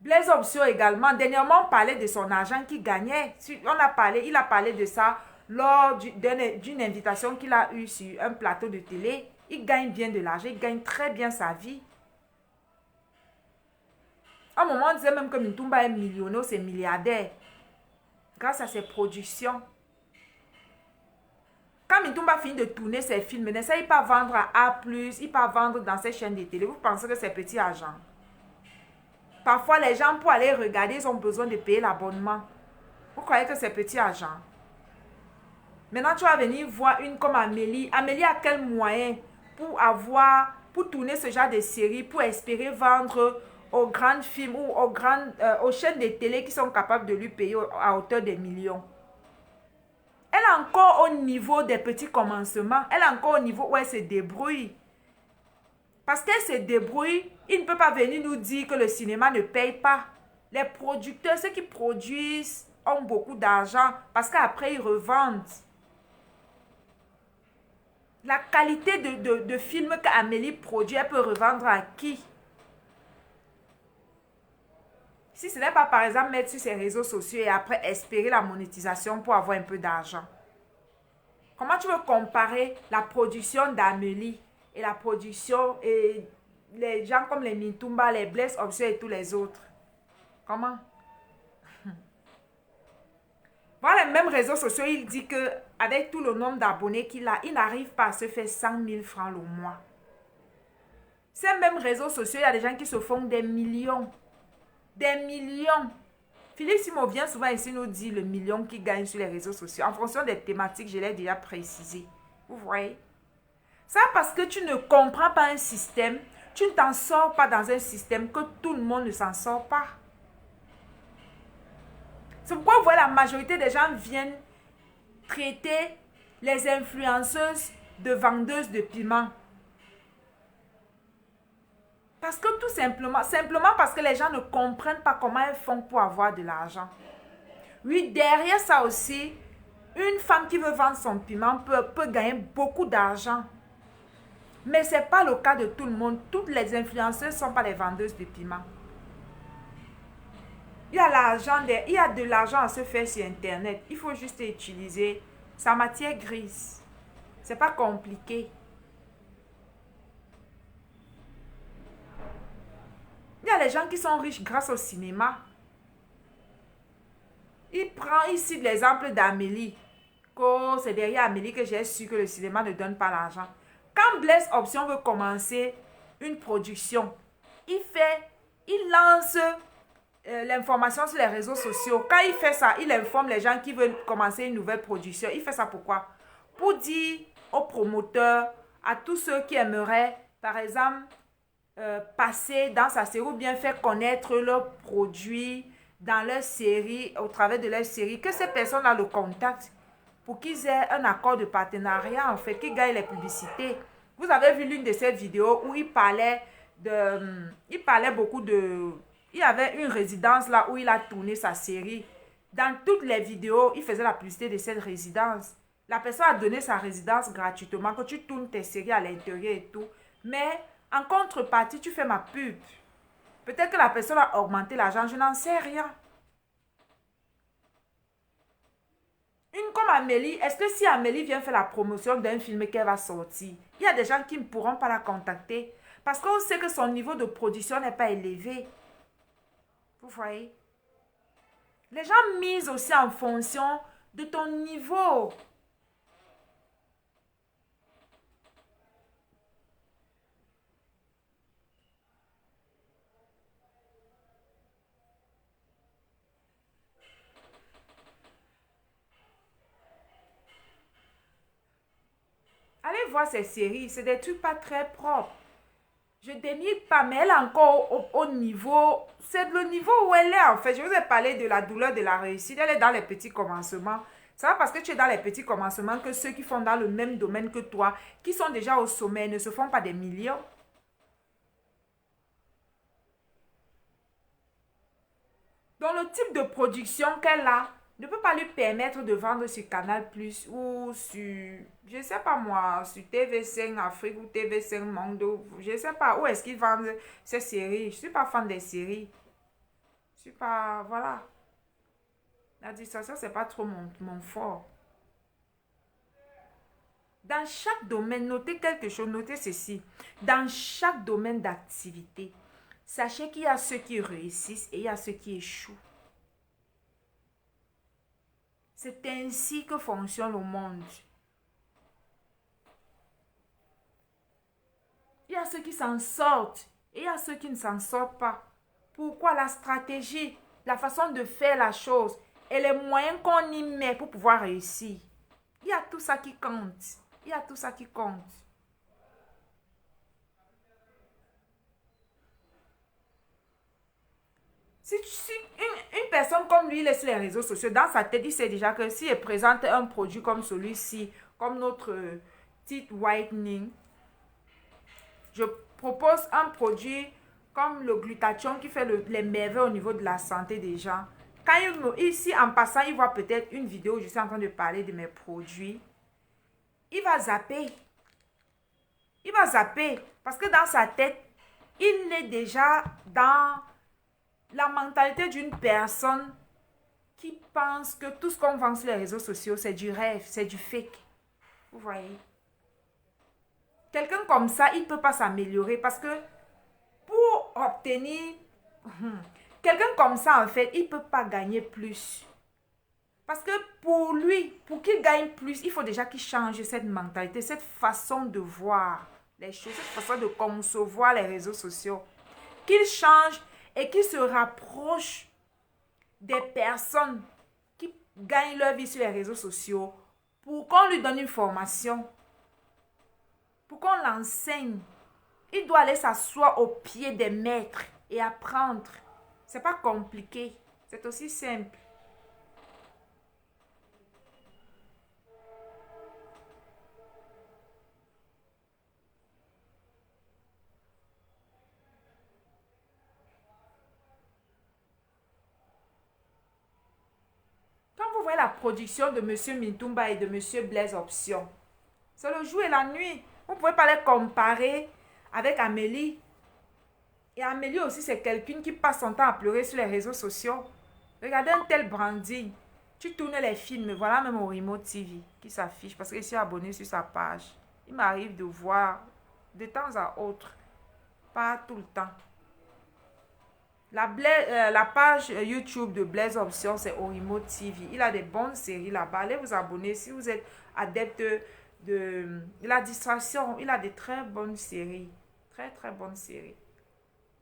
Blaise Option également, dernièrement, on parlait de son argent qu'il gagnait. Il a parlé de ça lors d'une invitation qu'il a eue sur un plateau de télé. Il gagne bien de l'argent, il gagne très bien sa vie. À un moment, on disait même que Mintumba est millionnaire, c'est milliardaire. Grâce à ses productions. Quand Mintumba finit de tourner ses films, n'essaye pas vendre à A+, il pas vendre dans ses chaînes de télé. Vous pensez que c'est petit argent? Parfois, les gens, pour aller regarder, ils ont besoin de payer l'abonnement. Vous croyez que c'est petit argent? Maintenant, tu vas venir voir une comme Amélie. Amélie a quel moyen pour tourner ce genre de série, pour espérer vendre aux grands films ou aux chaînes de télé qui sont capables de lui payer à hauteur des millions? Elle est encore au niveau des petits commencements. Elle est encore au niveau où elle se débrouille. Parce qu'elle se débrouille, il ne peut pas venir nous dire que le cinéma ne paye pas. Les producteurs, ceux qui produisent, ont beaucoup d'argent parce qu'après, ils revendent. La qualité de film qu'Amélie produit, elle peut revendre à qui? Si ce n'est pas, par exemple, mettre sur ses réseaux sociaux et après espérer la monétisation pour avoir un peu d'argent. Comment tu veux comparer la production d'Amélie et la production et les gens comme les Mintumba, les Blaise Option et tous les autres? Comment? Voilà les mêmes réseaux sociaux, il dit que avec tout le nombre d'abonnés qu'il a, il n'arrive pas à se faire 100 000 francs le mois. Ces mêmes réseaux sociaux, il y a des gens qui se font des millions. Des millions. Philippe Simo vient souvent ici nous dire le million qu'il gagne sur les réseaux sociaux. En fonction des thématiques, je l'ai déjà précisé. Vous voyez? Ça parce que tu ne comprends pas un système, tu ne t'en sors pas dans un système que tout le monde ne s'en sort pas. C'est pourquoi vous voyez la majorité des gens viennent traiter les influenceuses de vendeuses de piment. Parce que tout simplement parce que les gens ne comprennent pas comment elles font pour avoir de l'argent. Oui, derrière ça aussi, une femme qui veut vendre son piment peut gagner beaucoup d'argent. Mais ce n'est pas le cas de tout le monde. Toutes les influenceuses ne sont pas les vendeuses de piment. Il y a de l'argent à se faire sur Internet. Il faut juste utiliser sa matière grise. Ce n'est pas compliqué. Il y a les gens qui sont riches grâce au cinéma. Il cite l'exemple d'Amélie. C'est derrière Amélie que j'ai su que le cinéma ne donne pas l'argent. Quand Blaise Option veut commencer une production, il lance l'information sur les réseaux sociaux. Quand il fait ça, il informe les gens qui veulent commencer une nouvelle production. Il fait ça pourquoi? Pour dire aux promoteurs, à tous ceux qui aimeraient, par exemple, passer dans sa série ou bien faire connaître leurs produits dans leur série, au travers de leur série, que ces personnes-là le contactent pour qu'ils aient un accord de partenariat, en fait, qu'ils gagnent les publicités. Vous avez vu l'une de ces vidéos où il parlait beaucoup de... Il y avait une résidence là où il a tourné sa série. Dans toutes les vidéos, il faisait la publicité de cette résidence. La personne a donné sa résidence gratuitement, que tu tournes tes séries à l'intérieur et tout. Mais en contrepartie, tu fais ma pub. Peut-être que la personne a augmenté l'argent, je n'en sais rien. Une comme Amélie, est-ce que si Amélie vient faire la promotion d'un film qu'elle va sortir, il y a des gens qui ne pourront pas la contacter parce qu'on sait que son niveau de production n'est pas élevé. Vous voyez? Les gens misent aussi en fonction de ton niveau. Allez voir ces séries, c'est des trucs pas très propres. Je ne dénigre pas, mais elle est encore au niveau, c'est le niveau où elle est en fait. Je vous ai parlé de la douleur de la réussite, elle est dans les petits commencements. C'est pas parce que tu es dans les petits commencements que ceux qui font dans le même domaine que toi, qui sont déjà au sommet, ne se font pas des millions. Donc le type de production qu'elle a ne peut pas lui permettre de vendre sur Canal Plus ou sur, je ne sais pas moi, sur TV5 Afrique ou TV5 Monde. Je ne sais pas où est-ce qu'ils vendent ces séries. Je ne suis pas fan des séries. suis pas, voilà. L'administration, c'est pas trop mon fort. Dans chaque domaine, notez quelque chose, notez ceci. Dans chaque domaine d'activité, sachez qu'il y a ceux qui réussissent et il y a ceux qui échouent. C'est ainsi que fonctionne le monde. Il y a ceux qui s'en sortent et il y a ceux qui ne s'en sortent pas. Pourquoi? La stratégie, la façon de faire la chose et les moyens qu'on y met pour pouvoir réussir. Il y a tout ça qui compte. Il y a tout ça qui compte. Si une personne comme lui, il est sur les réseaux sociaux, dans sa tête, il sait déjà que s'il présente un produit comme celui-ci, comme notre teeth whitening, je propose un produit comme le glutathion qui fait les merveilles au niveau de la santé des gens. Quand ici, en passant, il voit peut-être une vidéo où je suis en train de parler de mes produits, il va zapper. Il va zapper parce que dans sa tête, il est déjà dans la mentalité d'une personne qui pense que tout ce qu'on vend sur les réseaux sociaux, c'est du rêve, c'est du fake. Vous voyez? Quelqu'un comme ça, il ne peut pas s'améliorer parce que pour obtenir... Quelqu'un comme ça, en fait, il ne peut pas gagner plus. Parce que pour lui, pour qu'il gagne plus, il faut déjà qu'il change cette mentalité, cette façon de voir les choses, cette façon de concevoir les réseaux sociaux. Qu'il change et qu'il se rapproche des personnes qui gagnent leur vie sur les réseaux sociaux pour qu'on lui donne une formation, pour qu'on l'enseigne. Il doit aller s'asseoir au pied des maîtres et apprendre. C'est pas compliqué, c'est aussi simple. Quand vous voyez la production de M. Mintumba et de M. Blaise Option, c'est le jour et la nuit. Vous ne pouvez pas les comparer avec Amélie. Et Amélie aussi, c'est quelqu'un qui passe son temps à pleurer sur les réseaux sociaux. Regardez un tel branding. Tu tournes les films, voilà même au Remote TV qui s'affiche parce que je suis abonné sur sa page. Il m'arrive de voir de temps à autre, pas tout le temps. La page YouTube de Blaise Option, c'est Orimo TV. Il a des bonnes séries là-bas. Allez vous abonner si vous êtes adepte de la distraction. Il a des très bonnes séries. Très, très bonnes séries.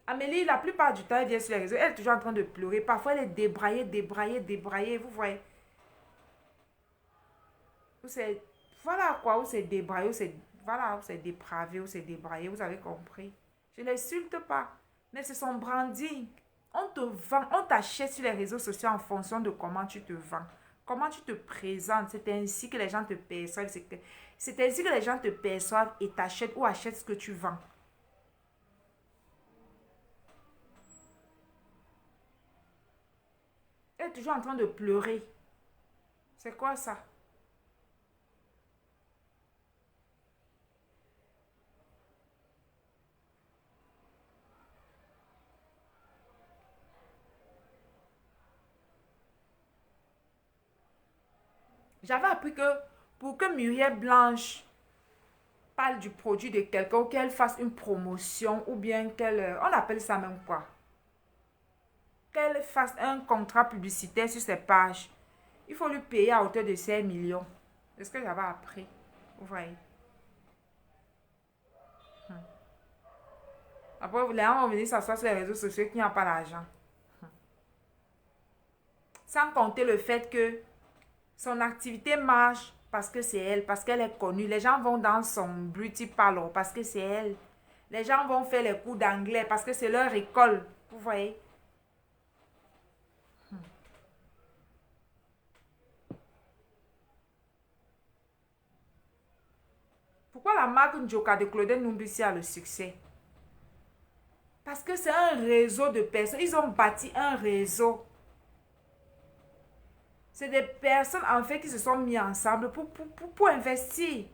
Amélie, la plupart du temps, elle vient sur les réseaux. Elle est toujours en train de pleurer. Parfois, elle est débraillée. Vous voyez? Voilà quoi, où c'est débraillé, voilà, où c'est dépravé, où c'est débraillé. Vous avez compris? Je ne l'insulte pas. Mais c'est son branding. On te vend, on t'achète sur les réseaux sociaux en fonction de comment tu te vends. Comment tu te présentes. C'est ainsi que les gens te perçoivent. C'est ainsi que les gens te perçoivent et t'achètent ou achètent ce que tu vends. Elle est toujours en train de pleurer. C'est quoi ça? J'avais appris que pour que Muriel Blanche parle du produit de quelqu'un ou qu'elle fasse une promotion ou bien qu'elle... On appelle ça même quoi? Qu'elle fasse un contrat publicitaire sur ses pages. Il faut lui payer à hauteur de 5 millions. C'est ce que j'avais appris. Vous voyez? Après, les gens vont venir s'asseoir sur les réseaux sociaux qui n'ont pas d'argent. Sans compter le fait que son activité marche parce que c'est elle, parce qu'elle est connue. Les gens vont dans son beauty parlor parce que c'est elle. Les gens vont faire les cours d'anglais parce que c'est leur école. Vous voyez? Pourquoi la marque Njoka de Claudine Numbisi a le succès? Parce que c'est un réseau de personnes. Ils ont bâti un réseau. C'est des personnes en fait qui se sont mis ensemble pour investir.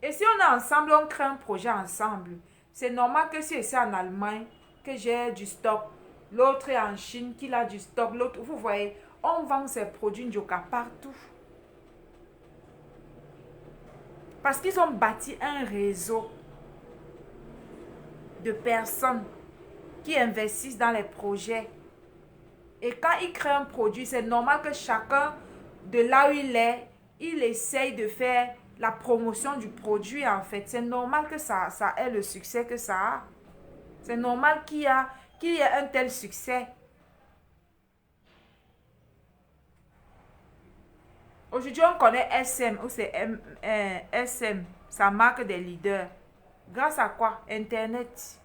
Et si on est ensemble, on crée un projet ensemble. C'est normal que si c'est en Allemagne, que j'ai du stock, l'autre est en Chine, qu'il a du stock, l'autre, vous voyez, on vend ses produits Njoka partout. Parce qu'ils ont bâti un réseau de personnes qui investissent dans les projets. Et quand ils créent un produit, c'est normal que chacun, de là où il essaye de faire la promotion du produit en fait. C'est normal que ça ait le succès que ça a. C'est normal qu'il y ait un tel succès. Aujourd'hui, on connaît SM, ou c'est SM, sa marque des leaders. Grâce à quoi? Internet.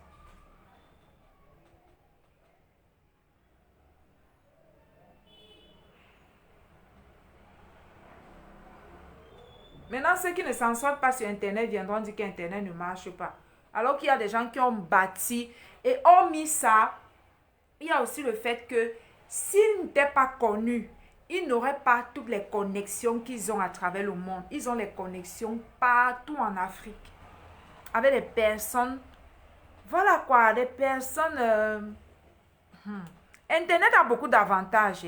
Maintenant, ceux qui ne s'en sortent pas sur Internet viendront dire qu'Internet ne marche pas. Alors qu'il y a des gens qui ont bâti et ont mis ça. Il y a aussi le fait que s'ils n'étaient pas connus, ils n'auraient pas toutes les connexions qu'ils ont à travers le monde. Ils ont les connexions partout en Afrique. Avec des personnes. Voilà quoi, des personnes. Internet a beaucoup d'avantages.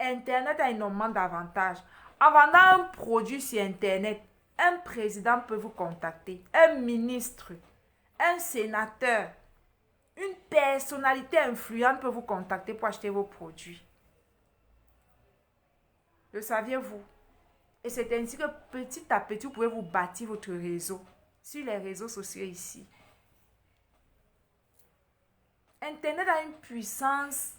Internet a énormément d'avantages. En vendant un produit sur Internet, un président peut vous contacter, un ministre, un sénateur, une personnalité influente peut vous contacter pour acheter vos produits. Le saviez-vous? Et c'est ainsi que petit à petit, vous pouvez vous bâtir votre réseau sur les réseaux sociaux ici. Internet a une puissance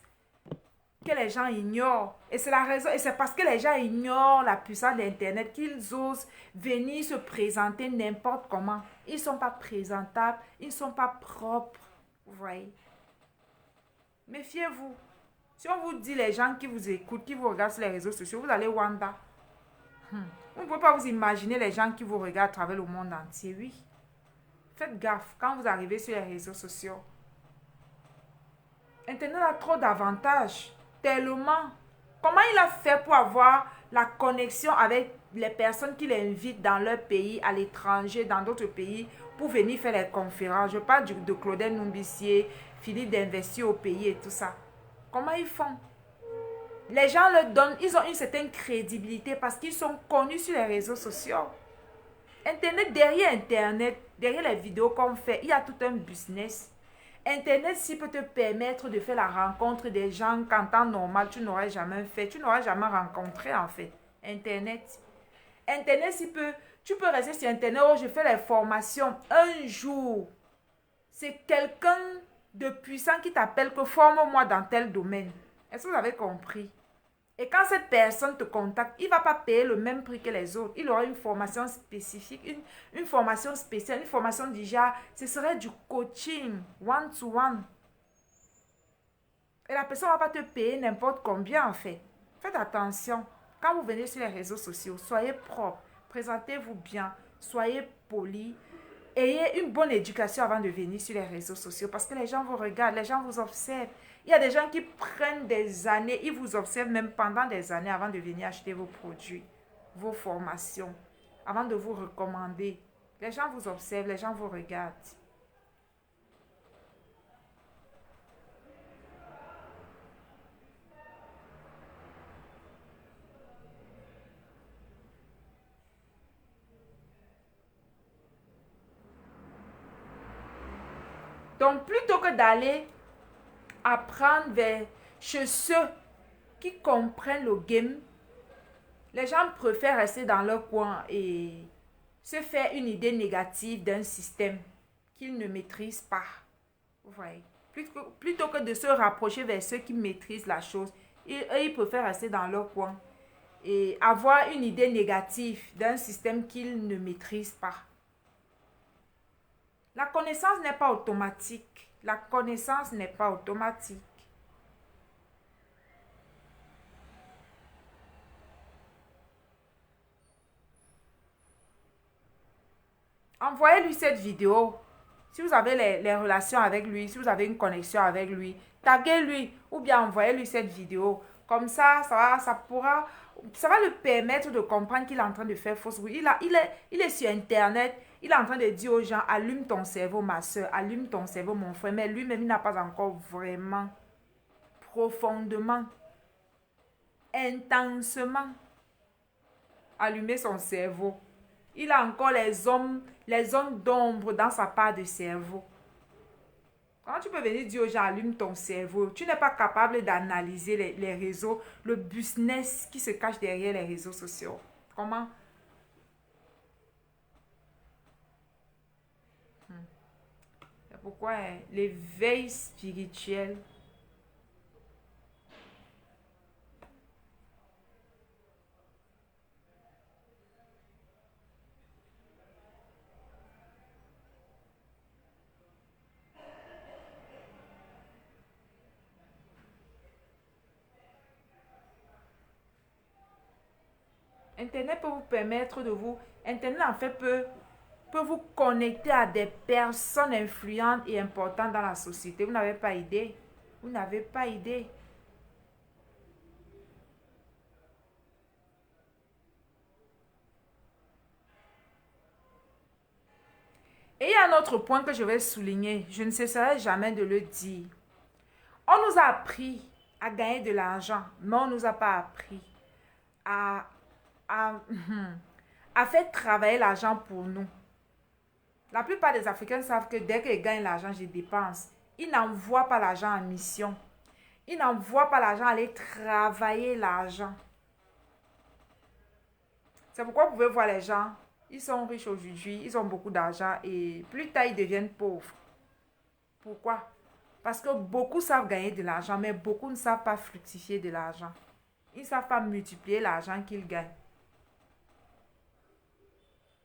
que les gens ignorent. Et c'est la raison, et c'est parce que les gens ignorent la puissance d'Internet qu'ils osent venir se présenter n'importe comment. Ils ne sont pas présentables, ils ne sont pas propres. Vous voyez? Méfiez-vous. Si on vous dit les gens qui vous écoutent, qui vous regardent sur les réseaux sociaux, vous allez Wanda. Vous ne pouvez pas vous imaginer les gens qui vous regardent à travers le monde entier, oui. Faites gaffe quand vous arrivez sur les réseaux sociaux. Internet a trop d'avantages. Tellement. Comment il a fait pour avoir la connexion avec les personnes qui l'invitent dans leur pays, à l'étranger, dans d'autres pays, pour venir faire les conférences? Je parle de Claudel Numbissier, Philippe d'Investir au pays et tout ça. Comment ils font? Les gens leur donnent, ils ont une certaine crédibilité parce qu'ils sont connus sur les réseaux sociaux. Internet, derrière les vidéos qu'on fait, il y a tout un business. Internet, s'il peut te permettre de faire la rencontre des gens qu'en temps normal, tu n'aurais jamais fait. Tu n'aurais jamais rencontré, en fait. Internet, tu peux rester sur Internet. Oh, je fais les formations. Un jour, c'est quelqu'un de puissant qui t'appelle que forme-moi dans tel domaine. Est-ce que vous avez compris? Et quand cette personne te contacte, il ne va pas payer le même prix que les autres. Il aura une formation spécifique, une formation spéciale, une formation déjà. Ce serait du coaching, one-to-one. Et la personne ne va pas te payer n'importe combien en fait. Faites attention. Quand vous venez sur les réseaux sociaux, soyez propre, présentez-vous bien, soyez poli. Ayez une bonne éducation avant de venir sur les réseaux sociaux parce que les gens vous regardent, les gens vous observent. Il y a des gens qui prennent des années, ils vous observent même pendant des années avant de venir acheter vos produits, vos formations, avant de vous recommander. Les gens vous observent, les gens vous regardent. Donc, plutôt que d'aller apprendre chez ceux qui comprennent le game, les gens préfèrent rester dans leur coin et se faire une idée négative d'un système qu'ils ne maîtrisent pas. Vous voyez? Plutôt que de se rapprocher vers ceux qui maîtrisent la chose, ils préfèrent rester dans leur coin et avoir une idée négative d'un système qu'ils ne maîtrisent pas. La connaissance n'est pas automatique. La connaissance n'est pas automatique. Envoyez-lui cette vidéo. Si vous avez les relations avec lui, si vous avez une connexion avec lui, taguez-lui ou bien envoyez-lui cette vidéo Comme ça va le permettre de comprendre qu'il est en train de faire fausse route. Il est sur Internet, il est en train de dire aux gens, allume ton cerveau, ma soeur, allume ton cerveau, mon frère. Mais lui-même, il n'a pas encore vraiment, profondément, intensement allumé son cerveau. Il a encore les zones d'ombre dans sa part de cerveau. Quand tu peux venir dire aux gens, allume ton cerveau, tu n'es pas capable d'analyser les réseaux, le business qui se cache derrière les réseaux sociaux. Comment? C'est pourquoi l'éveil spirituel Internet peut vous permettre de vous... Internet, en fait, peut vous connecter à des personnes influentes et importantes dans la société. Vous n'avez pas idée. Vous n'avez pas idée. Et il y a un autre point que je vais souligner. Je ne cesserai jamais de le dire. On nous a appris à gagner de l'argent, mais on ne nous a pas appris à faire travailler l'argent pour nous. La plupart des Africains savent que dès qu'ils gagnent l'argent, je dépense. Ils n'envoient pas l'argent en mission. Ils n'envoient pas l'argent aller travailler l'argent. C'est pourquoi vous pouvez voir les gens, ils sont riches aujourd'hui, ils ont beaucoup d'argent et plus tard ils deviennent pauvres. Pourquoi? Parce que beaucoup savent gagner de l'argent, mais beaucoup ne savent pas fructifier de l'argent. Ils ne savent pas multiplier l'argent qu'ils gagnent.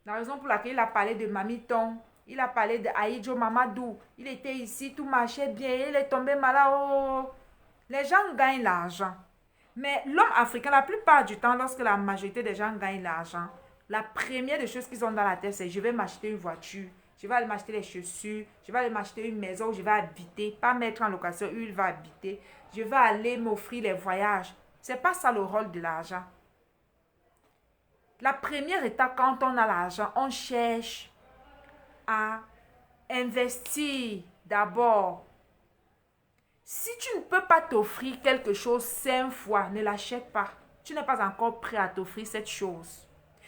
La raison pour laquelle il a parlé de Mamiton, il a parlé de Aïdjo Mamadou, il était ici, tout marchait bien, il est tombé malade. Oh. Les gens gagnent l'argent. Mais l'homme africain, la plupart du temps, lorsque la majorité des gens gagnent l'argent, la première des choses qu'ils ont dans la tête, c'est je vais m'acheter une voiture, je vais aller m'acheter les chaussures, je vais aller m'acheter une maison où je vais habiter, pas mettre en location où il va habiter, je vais aller m'offrir les voyages. Ce n'est pas ça le rôle de l'argent. La première étape, quand on a l'argent, on cherche à investir d'abord. Si tu ne peux pas t'offrir quelque chose 5 fois, ne l'achète pas. Tu n'es pas encore prêt à t'offrir cette chose.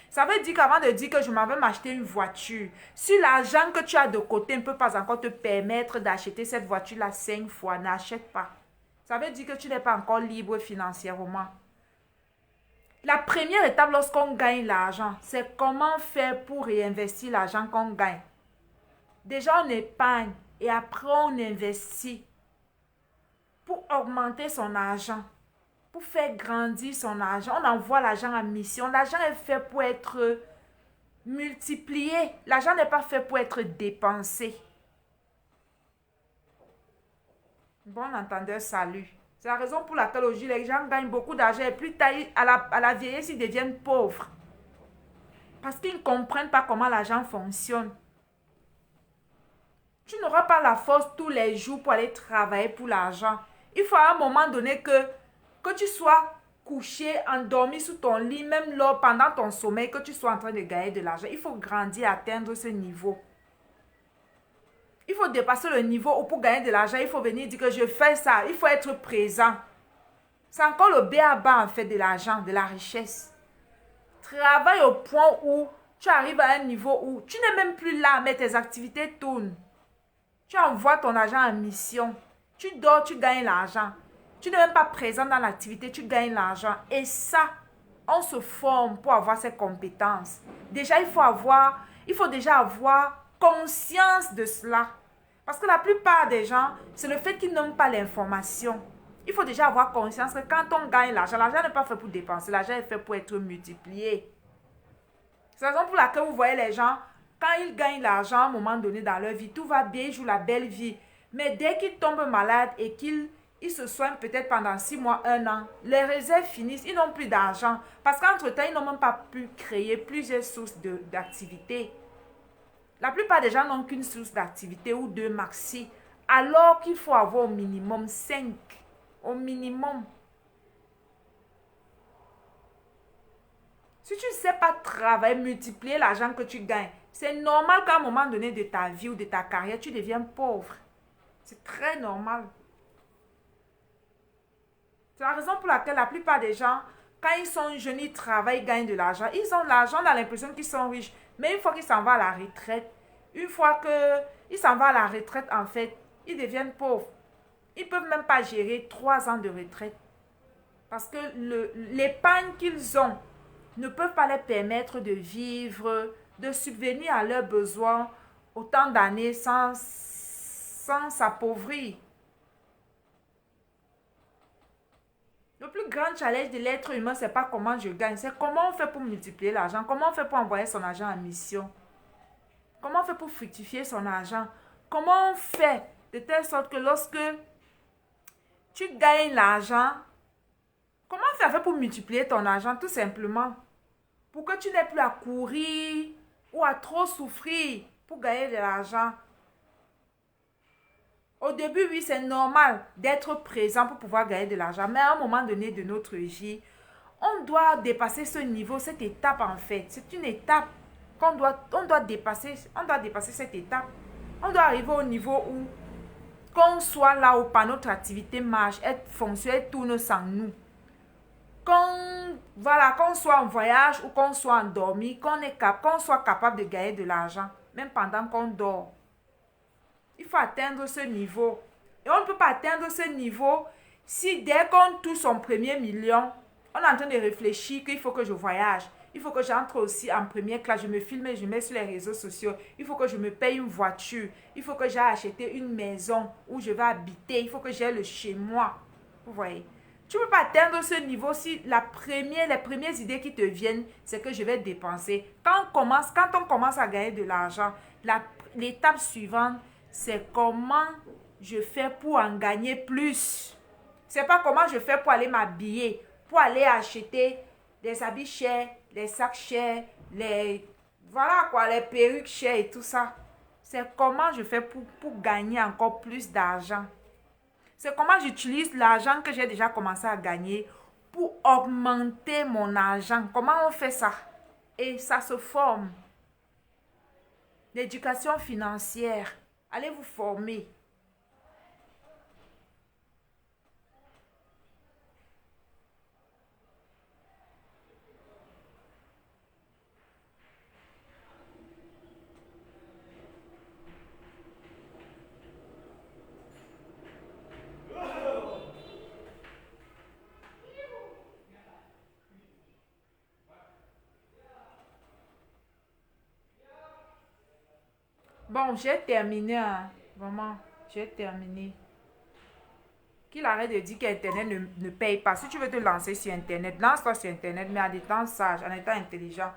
Ça veut dire qu'avant de dire que je m'en vais m'acheter une voiture, si l'argent que tu as de côté ne peut pas encore te permettre d'acheter cette voiture-là 5 fois, n'achète pas. Ça veut dire que tu n'es pas encore libre financièrement. La première étape lorsqu'on gagne l'argent, c'est comment faire pour réinvestir l'argent qu'on gagne. Déjà, on épargne et après on investit pour augmenter son argent, pour faire grandir son argent. On envoie l'argent en mission. L'argent est fait pour être multiplié. L'argent n'est pas fait pour être dépensé. Bon entendeur, salut. C'est la raison pour laquelle aujourd'hui les gens gagnent beaucoup d'argent et plus tard, à la vieillesse, ils deviennent pauvres. Parce qu'ils ne comprennent pas comment l'argent fonctionne. Tu n'auras pas la force tous les jours pour aller travailler pour l'argent. Il faut à un moment donné que tu sois couché, endormi sous ton lit, même là, pendant ton sommeil, que tu sois en train de gagner de l'argent. Il faut grandir, atteindre ce niveau. Il faut dépasser le niveau où pour gagner de l'argent, il faut venir dire que je fais ça. Il faut être présent. C'est encore le b.a.-ba en fait de l'argent, de la richesse. Travaille au point où tu arrives à un niveau où tu n'es même plus là, mais tes activités tournent. Tu envoies ton argent en mission. Tu dors, tu gagnes l'argent. Tu n'es même pas présent dans l'activité, tu gagnes l'argent. Et ça, on se forme pour avoir ces compétences. Déjà, il faut déjà avoir conscience de cela. Parce que la plupart des gens, c'est le fait qu'ils n'ont pas l'information. Il faut déjà avoir conscience que quand on gagne l'argent n'est pas fait pour dépenser, l'argent est fait pour être multiplié. C'est la raison pour laquelle vous voyez les gens, quand ils gagnent l'argent à un moment donné dans leur vie, tout va bien, ils jouent la belle vie. Mais dès qu'ils tombent malades et qu'ils se soignent peut-être pendant 6 mois, 1 an, les réserves finissent, ils n'ont plus d'argent. Parce qu'entre-temps, ils n'ont même pas pu créer plusieurs sources d'activité. La plupart des gens n'ont qu'une source d'activité ou 2 maxi, alors qu'il faut avoir au minimum 5. Au minimum. Si tu ne sais pas travailler, multiplier l'argent que tu gagnes, c'est normal qu'à un moment donné de ta vie ou de ta carrière, tu deviens pauvre. C'est très normal. C'est la raison pour laquelle la plupart des gens, quand ils sont jeunes, ils travaillent, ils gagnent de l'argent. Ils ont de l'argent, on a l'impression qu'ils sont riches. Mais une fois qu'ils s'en vont à la retraite, une fois qu'ils s'en vont à la retraite, en fait, ils deviennent pauvres. Ils ne peuvent même pas gérer 3 ans de retraite. Parce que l'épargne qu'ils ont ne peuvent pas leur permettre de vivre, de subvenir à leurs besoins autant d'années sans s'appauvrir. Le plus grand challenge de l'être humain, ce n'est pas comment je gagne, c'est comment on fait pour multiplier l'argent, comment on fait pour envoyer son argent en mission, comment on fait pour fructifier son argent, comment on fait de telle sorte que lorsque tu gagnes l'argent, comment tu as fait pour multiplier ton argent tout simplement, pour que tu n'aies plus à courir ou à trop souffrir pour gagner de l'argent. Au début, oui, c'est normal d'être présent pour pouvoir gagner de l'argent. Mais à un moment donné de notre vie, on doit dépasser ce niveau, cette étape en fait. C'est une étape qu'on doit dépasser. On doit dépasser cette étape. On doit arriver au niveau où qu'on soit là où par notre activité marche, être fonctionnel, tourne sans nous. Qu'on soit en voyage ou qu'on soit endormi, qu'on soit capable de gagner de l'argent, même pendant qu'on dort. Il faut atteindre ce niveau. Et on ne peut pas atteindre ce niveau si dès qu'on touche son premier million, on est en train de réfléchir qu'il faut que je voyage. Il faut que j'entre aussi en première classe. Je me filme et je mets sur les réseaux sociaux. Il faut que je me paye une voiture. Il faut que j'aille acheter une maison où je vais habiter. Il faut que j'aie le chez moi. Vous voyez? Tu ne peux pas atteindre ce niveau si les premières idées qui te viennent, c'est que je vais dépenser. Quand on commence à gagner de l'argent, l'étape suivante, c'est comment je fais pour en gagner plus. C'est pas comment je fais pour aller m'habiller, pour aller acheter des habits chers, les sacs chers, les perruques chères et tout ça. C'est comment je fais pour gagner encore plus d'argent. C'est comment j'utilise l'argent que j'ai déjà commencé à gagner pour augmenter mon argent. Comment on fait ça? Et ça se forme. L'éducation financière. Allez vous former. Bon, j'ai terminé. Hein. Vraiment, j'ai terminé. Qu'il arrête de dire qu'Internet ne paye pas. Si tu veux te lancer sur Internet, lance-toi sur Internet, mais en étant sage, en étant intelligent,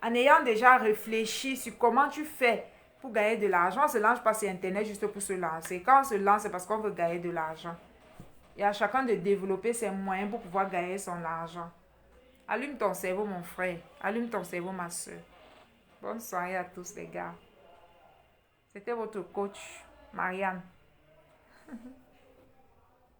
en ayant déjà réfléchi sur comment tu fais pour gagner de l'argent. On ne se lance pas sur Internet juste pour se lancer. Quand on se lance, c'est parce qu'on veut gagner de l'argent. Et à chacun de développer ses moyens pour pouvoir gagner son argent. Allume ton cerveau, mon frère. Allume ton cerveau, ma soeur. Bonne soirée à tous, les gars. C'était votre coach, Marianne.